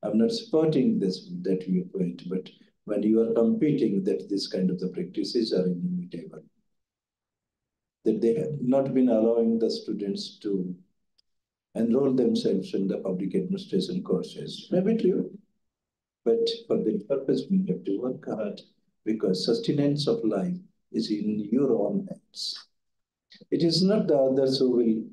I'm not supporting that viewpoint, but when you are competing, that this kind of the practices are inevitable. That they have not been allowing the students to enroll themselves in the public administration courses. May be true, but for that purpose, we have to work hard because sustenance of life is in your own hands. It is not the others who will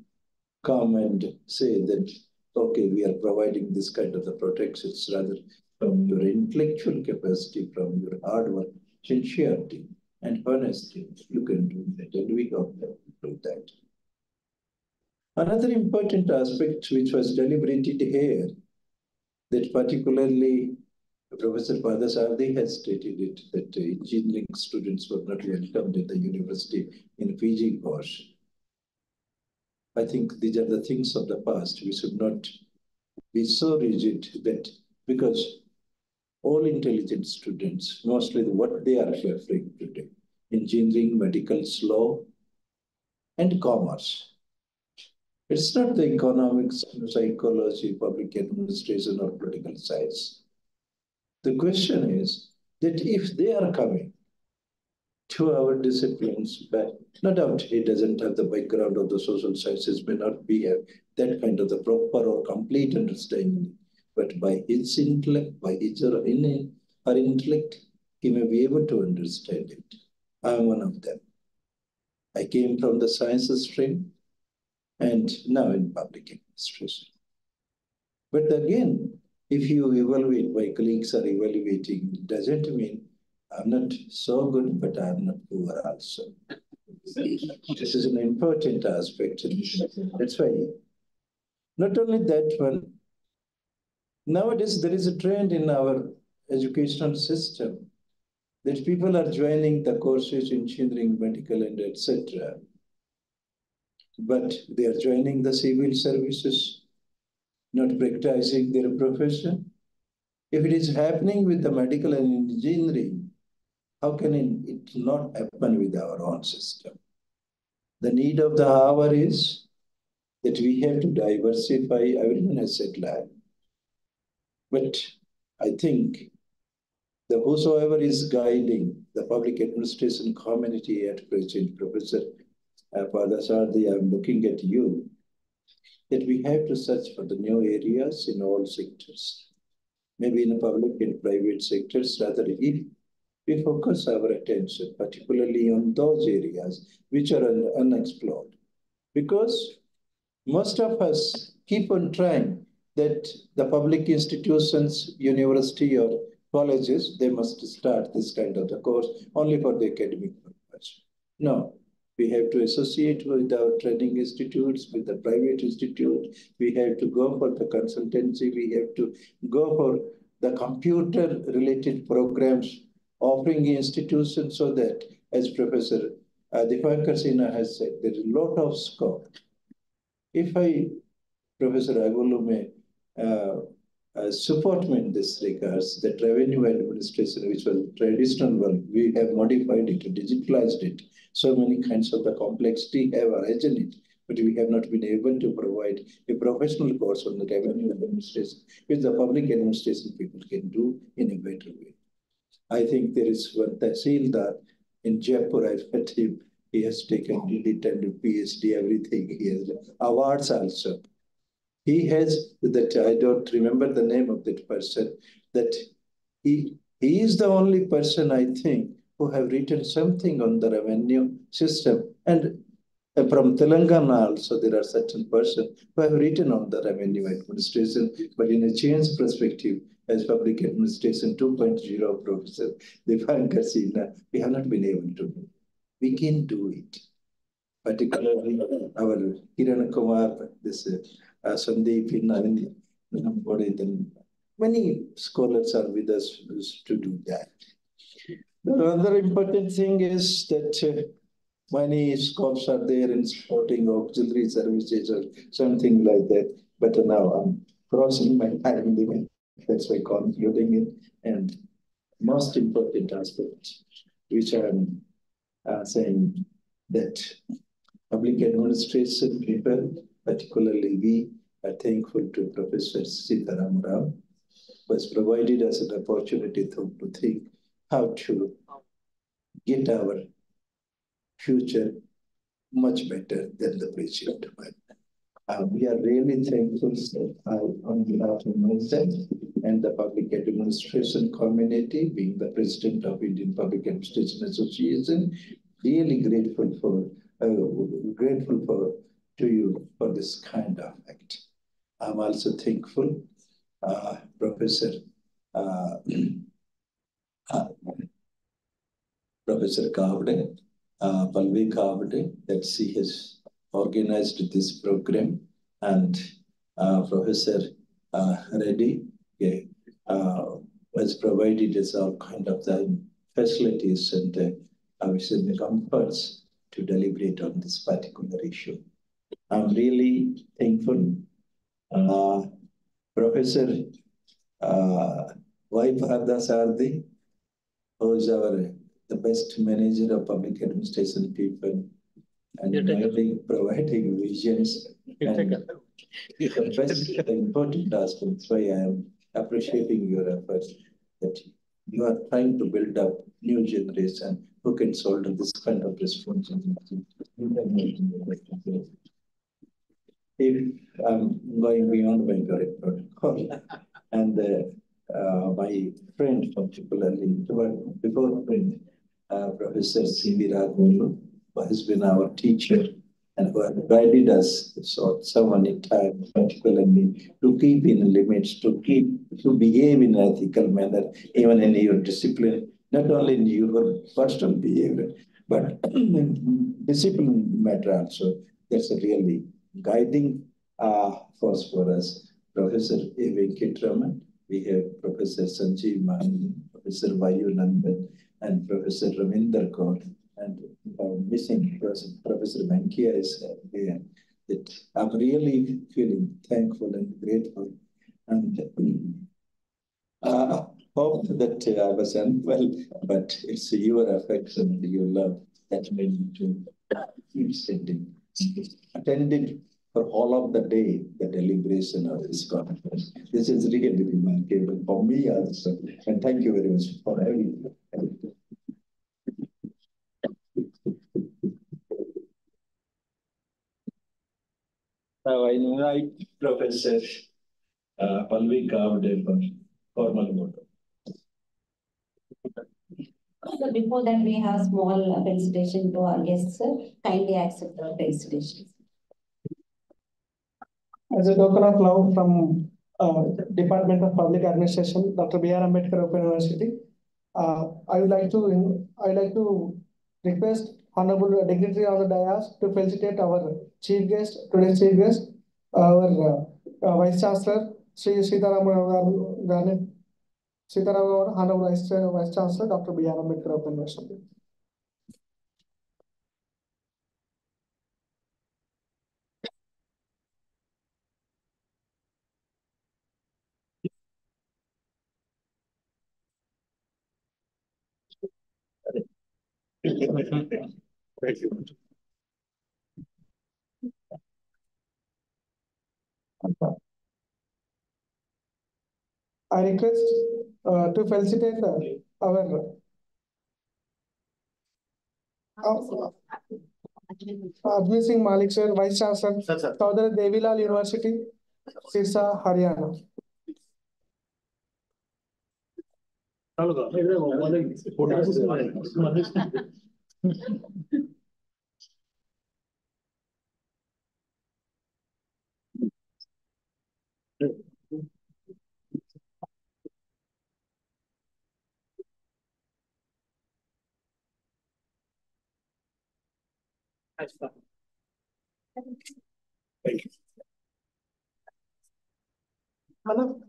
come and say that, okay, we are providing this kind of the protections, rather from your intellectual capacity, from your hard work, sincerity, and honesty, you can do that, and we hope that we do that. Another important aspect which was deliberated here, that particularly Professor Padasardi has stated it, that engineering students were not welcomed at the university in PG course. I think these are the things of the past. We should not be so rigid that, because all intelligent students, mostly what they are preferring today, engineering, medical, law, and commerce. It's not the economics, psychology, public administration, or political science. The question is that if they are coming to our disciplines, but no doubt he doesn't have the background of the social sciences, may not be that kind of the proper or complete understanding, but by his intellect, by his or her intellect, he may be able to understand it. I am one of them. I came from the sciences stream and now in public administration. But again, if you evaluate, my colleagues are evaluating, it doesn't mean I'm not so good, but I'm not poor also. This is an important aspect. That's why, not only that one, nowadays there is a trend in our educational system that people are joining the courses in engineering, medical, and etc. But they are joining the civil services, not practicing their profession. If it is happening with the medical and engineering, how can it not happen with our own system? The need of the hour is that we have to diversify. Everyone has said that. But I think that whosoever is guiding the public administration community at present, Professor Padasardi, I'm looking at you, that we have to search for the new areas in all sectors, maybe in the public and private sectors, rather if we focus our attention particularly on those areas which are unexplored. Because most of us keep on trying that the public institutions, university or colleges, they must start this kind of the course only for the academic purpose. No, we have to associate with our training institutes, with the private institute. We have to go for the consultancy. We have to go for the computer-related programs offering institutions, so that, as Professor Dipankar Sinha has said, there is a lot of scope. If Professor Agolu may support me in this regards, that revenue administration, which was traditional one, we have modified it, digitalized it. So many kinds of the complexity have arisen it, but we have not been able to provide a professional course on the revenue administration, which the public administration people can do in a better way. I think there is one Tahsildar in Jaipur. I've met him. He has taken DLIT and PhD, everything. He has awards also. He has that, I don't remember the name of that person, that he is the only person, I think, who have written something on the revenue system. And from Telangana also, there are certain persons who have written on the revenue administration, but in a change perspective, as public administration 2.0, Professor Dipankar Sinha, we have not been able to do. We can do it. Particularly our Kiran Kumar, this Sandeep in many scholars are with us to do that. The other important thing is that many scopes are there in supporting auxiliary services or something like that. But now I'm crossing my time limit. That's why concluding it. And most important aspect, which I'm saying that public administration people, particularly we, are thankful to Professor Sitaram Rao, who has provided us an opportunity to think how to get our future much better than the present one. We are really thankful on behalf of myself and the public administration community, being the president of Indian Public Administration Association, really grateful to you for this kind of act. I'm also thankful, Professor Professor Kavde, Palvi Kavde, that she has organized this program, and Professor Reddy has provided us all kind of the facilities and obviously the comforts to deliberate on this particular issue. I'm really thankful. Professor Y. Sardi, who is the best manager of public administration people, and providing visions. And the best important aspect. That's why I am appreciating your efforts that you are trying to build up new generation who can solve this kind of responsibility. If I'm going beyond my current protocol, and my friend particularly, before friend, Professor C.V. Raghu, who has been our teacher and who has guided us so many times, particularly to keep in limits, to behave in an ethical manner, even in your discipline, not only in your personal behavior, but in discipline matter also. That's a really guiding force for us. Professor A. Venkatraman, we have Professor Sanjeev Mahani, Professor Vayu Nandan, and Professor Ravinder Kaur, and missing Professor Mankia is there. I'm really feeling thankful and grateful, and hope that I was unwell, but it's your affection and your love that made me to keep standing. Attended for all of the day the deliberation of this conference. This is really remarkable for me also, and thank you very much for everything. Now I invite Professor Palvi Kavde for formal vote. So before that, we have small felicitation to our guests, sir. Kindly accept our felicitations. As a token of love from Department of Public Administration, Dr. B.R. Ambedkar Open University, I would like to request Honorable Dignitary on the dais to felicitate our chief guest, today's chief guest, our Vice Chancellor, Sri Sitaram Garu, Honorable Vice Chancellor, Dr. B.R. Ambedkar Open University. Thank you. I request to felicitate our Ajmer Singh Malik sir, Vice Chancellor, Chaudhary Devilal University, Sirsa, Haryana. Thank you. Hello.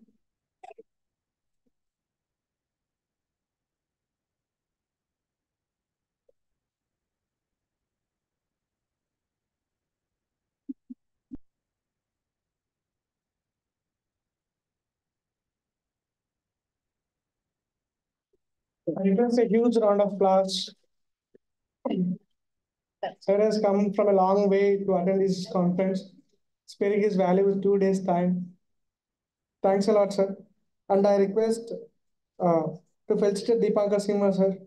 I request a huge round of applause Sir has come from a long way to attend this conference, sparing his valuable 2 days time. Thanks a lot, sir. And I request to felicitate Deepankar Singh, sir.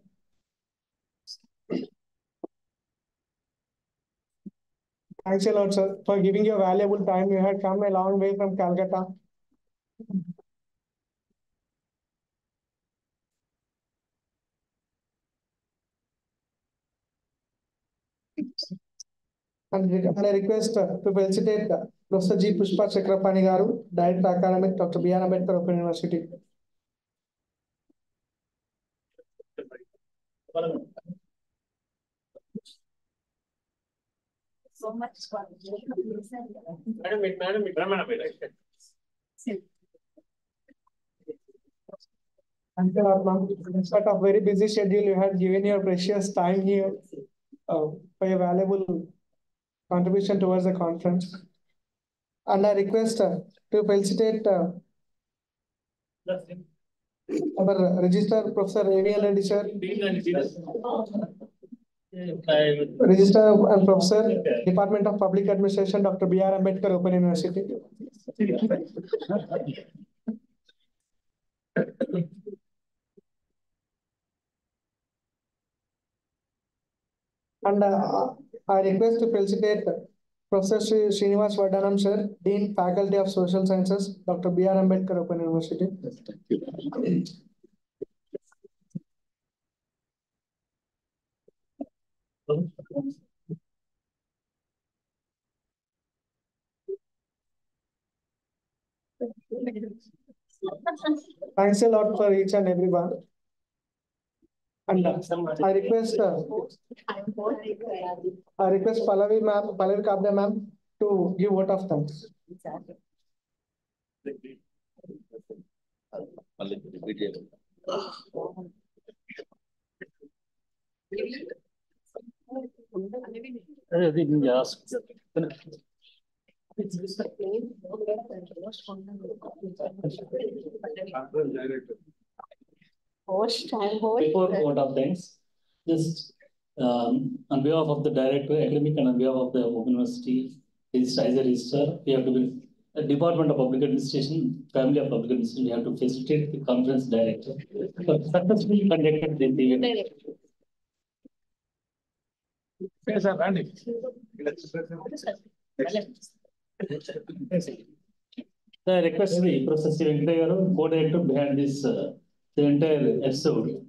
Thanks a lot, sir, for giving your valuable time. You had come a long way from Calcutta. And I request to felicitate Professor G. Pushpa Chakrapani Garu, Director Academic, Dr. B.R. Ambedkar Open University. So much. Thank you, ma'am. In spite of very busy schedule, you had given your precious time here for your valuable contribution towards the conference. And I request to felicitate our Register Professor A.V.L. Reddy, sir. Register and Professor, Department of Public Administration, Dr. B.R. Ambedkar Open University. And I request to felicitate Professor Srinivas Vardanam, sir, Dean, Faculty of Social Sciences, Dr. B.R. Ambedkar Open University. Thanks a lot for each and everyone. And I request Pallavi ma'am, Pallavi Kabde ma'am to give vote of thanks. I didn't ask. Before vote of thanks, just on behalf of the director, academic, and on behalf of the Open University, as a register, we have to be a Department of Public Administration, Family of Public Administration. We have to facilitate the conference director for successfully conducted this event. Yes, sir, Randy. So I request the Professor Venkataya, co-director behind this the entire episode.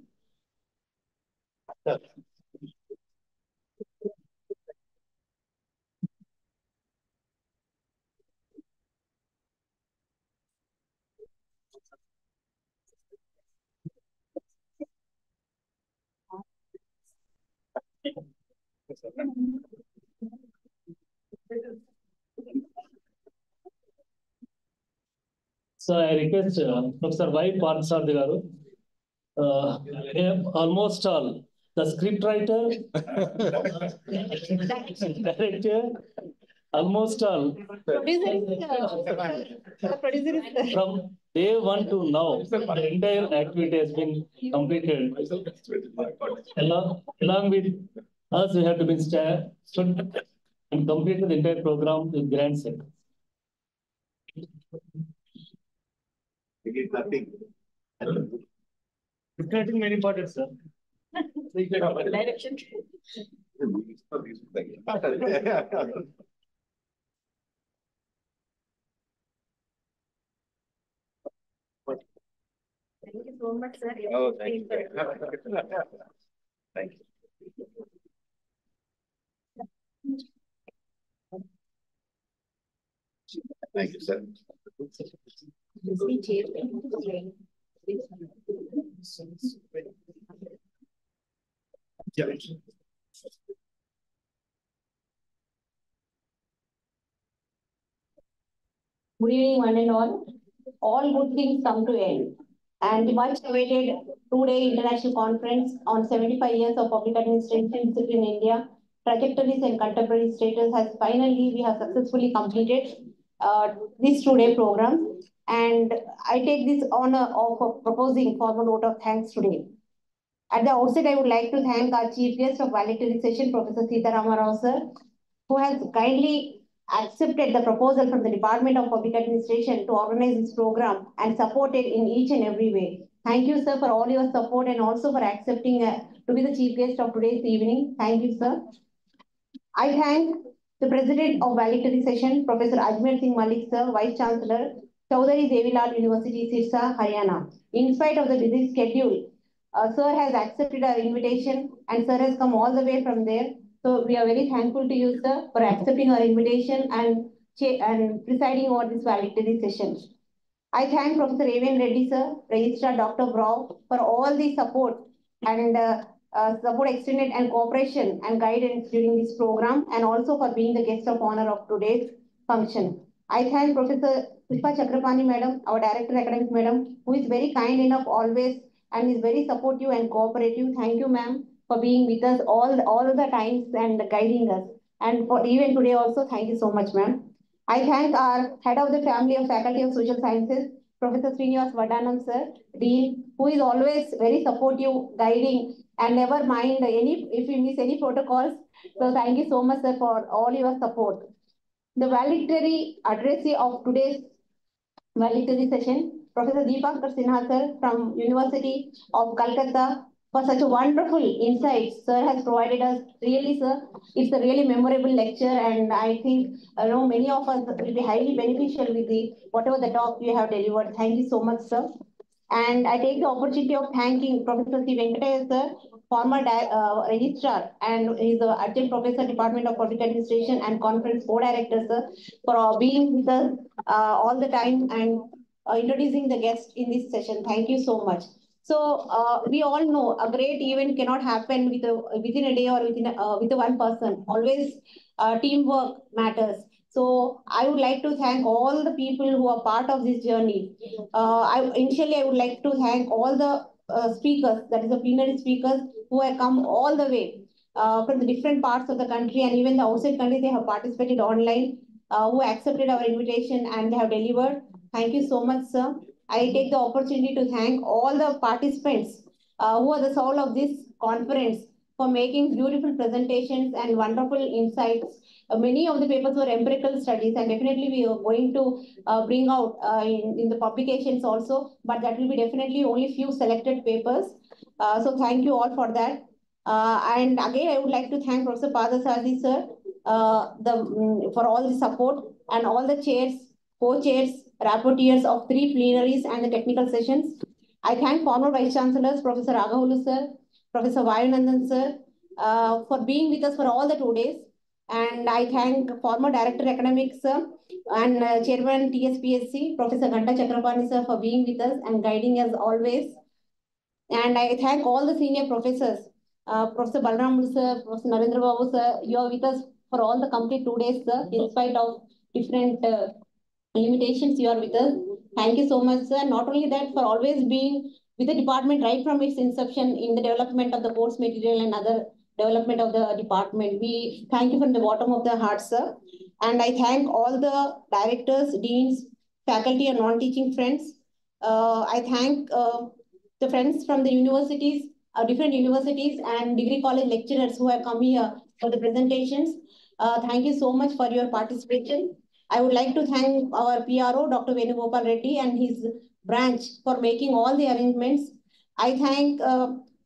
So I request Professor Y. Parthasarathi Garu, almost all the script writer, director, almost all. From day one to now, the entire activity has been completed. Along with us, we have to be stood and completed the entire program with grand success. Nothing very important, sir. Direction. Thank you so much, sir. Oh, thank you. Thank you. Thank you, sir. Yeah. Good evening, one and all. All good things come to end. And the much awaited two-day international conference on 75 years of public administration in India, trajectories and contemporary status has finally, we have successfully completed this two-day program. And I take this honor of proposing formal vote of thanks today. At the outset, I would like to thank our chief guest of valedictory session, Professor Sita Ramarao sir, who has kindly accepted the proposal from the Department of Public Administration to organize this program and support it in each and every way. Thank you, sir, for all your support and also for accepting to be the chief guest of today's evening. Thank you, sir. I thank the President of valedictory session, Professor Ajmer Singh Malik, sir, Vice Chancellor, Chaudhary Devilal University, Sirsa, Haryana. In spite of the busy schedule, sir has accepted our invitation and sir has come all the way from there. So we are very thankful to you, sir, for accepting our invitation and presiding over this valedictory session. I thank Professor Evan Reddy, sir, Registrar Dr. BRAOU, for all the support and support extended and cooperation and guidance during this program and also for being the guest of honor of today's function. I thank Professor Pushpa Chakrapani, madam, our Director Academics, madam, who is very kind enough always and is very supportive and cooperative. Thank you, ma'am, for being with us all the times and guiding us. And for even today also, thank you so much, ma'am. I thank our head of the family of Faculty of Social Sciences, Professor Srinivas Vadanam, sir, Dean, who is always very supportive, guiding, and never mind if we miss any protocols. So thank you so much, sir, for all your support. The valedictory addressee of today's valedictory session, Professor Deepankar Sinha, sir, from University of Calcutta, for such a wonderful insights sir has provided us. Really, sir, it's a really memorable lecture, and I think many of us will be highly beneficial with the whatever the talk you have delivered. Thank you so much, sir. And I take the opportunity of thanking Professor C. Venkataya, sir, former registrar, and he's the adjunct professor, Department of Public Administration and Conference co-director, sir, for being with us all the time and introducing the guests in this session. Thank you so much. So we all know a great event cannot happen within a day or with one person. Always teamwork matters. So I would like to thank all the people who are part of this journey. Initially, I would like to thank all the speakers, that is the plenary speakers, who have come all the way from the different parts of the country and even the outside country. They have participated online, who accepted our invitation and they have delivered. Thank you so much, sir. I take the opportunity to thank all the participants who are the soul of this conference for making beautiful presentations and wonderful insights. Many of the papers were empirical studies, and definitely we are going to bring out in the publications also, but that will be definitely only few selected papers. So thank you all for that. And again, I would like to thank Professor Padasarthi, sir, for all the support and all the chairs, co-chairs, rapporteurs of 3 plenaries and the technical sessions. I thank former Vice Chancellors, Professor Raghavulu, sir, Professor Vayunandan, sir, for being with us for all the 2 days. And I thank former Director Academics, sir, and Chairman TSPSC, Professor Ghanta Chakrapani, sir, for being with us and guiding us always. And I thank all the senior professors, Professor Balram, sir, Professor Narendra Babu, sir. You are with us for all the complete 2 days, sir, in spite of different limitations. You are with us. Thank you so much, sir. Not only that, for always being with the department right from its inception in the development of the course material and other development of the department. We thank you from the bottom of the heart, sir. And I thank all the directors, deans, faculty and non-teaching friends. I thank the friends from the universities, different universities and degree college lecturers who have come here for the presentations. Thank you so much for your participation. I would like to thank our PRO, Dr. Venugopal Reddy and his branch for making all the arrangements. I thank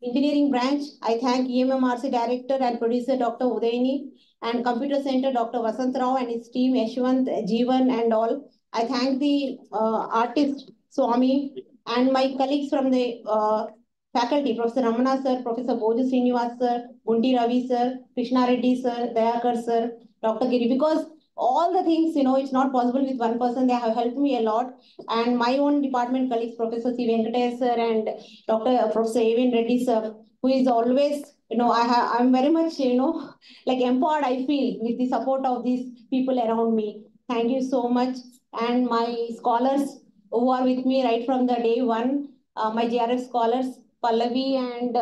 engineering branch. I thank EMMRC director and producer, Dr. Udayini, and computer center, Dr. Vasant Rao and his team, Yashwant, Jeevan and all. I thank the artist, Swami, and my colleagues from the faculty, Professor Ramana sir, Professor Boju Srinivas sir, Gunti Ravi sir, Krishna Reddy sir, Dayakar sir, Dr. Giri, because all the things, it's not possible with one person. They have helped me a lot. And my own department colleagues, Professor C. Venkataya sir and Professor Evan Reddy sir, who is always, I'm very much, like empowered, I feel, with the support of these people around me. Thank you so much. And my scholars who are with me right from the day one, my JRF scholars, Pallavi and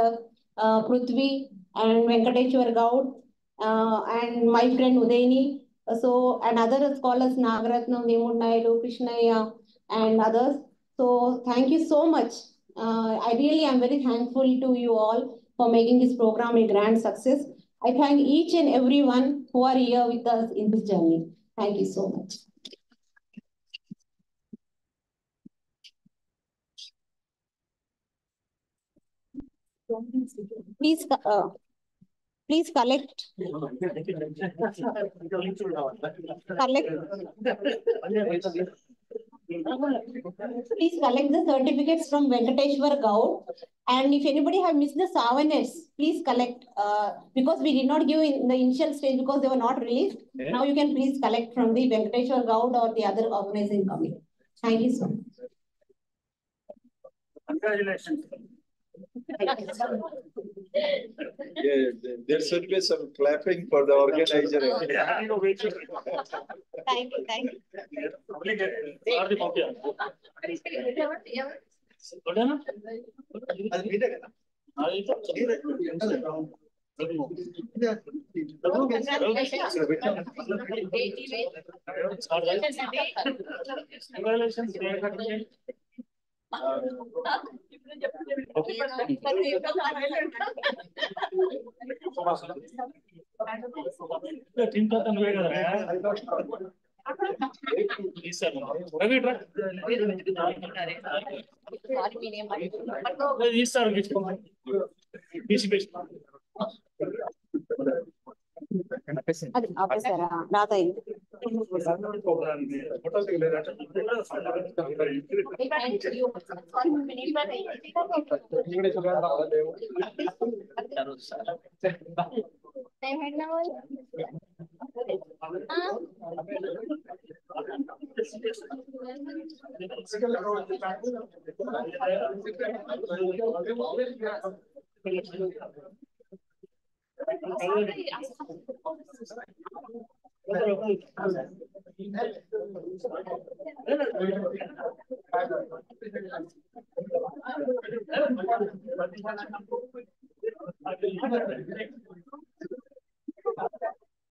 Prithvi and Venkateshwar Gaud, and my friend Udayini. So, and other scholars, Nagaratnam, Nemud Naidu, Krishnaya, and others. So, thank you so much. I really am very thankful to you all for making this program a grand success. I thank each and everyone who are here with us in this journey. Thank you so much. Please, please collect. Please collect the certificates from Venkateshwar Gaud. And if anybody have missed the souvenirs, please collect because we did not give in the initial stage because they were not released. Yeah. Now you can please collect from the Venkateshwar Gaud or the other organizing committee. Thank you so much. Congratulations. Yeah, there should be some clapping for the organizer. Thank you, thank you.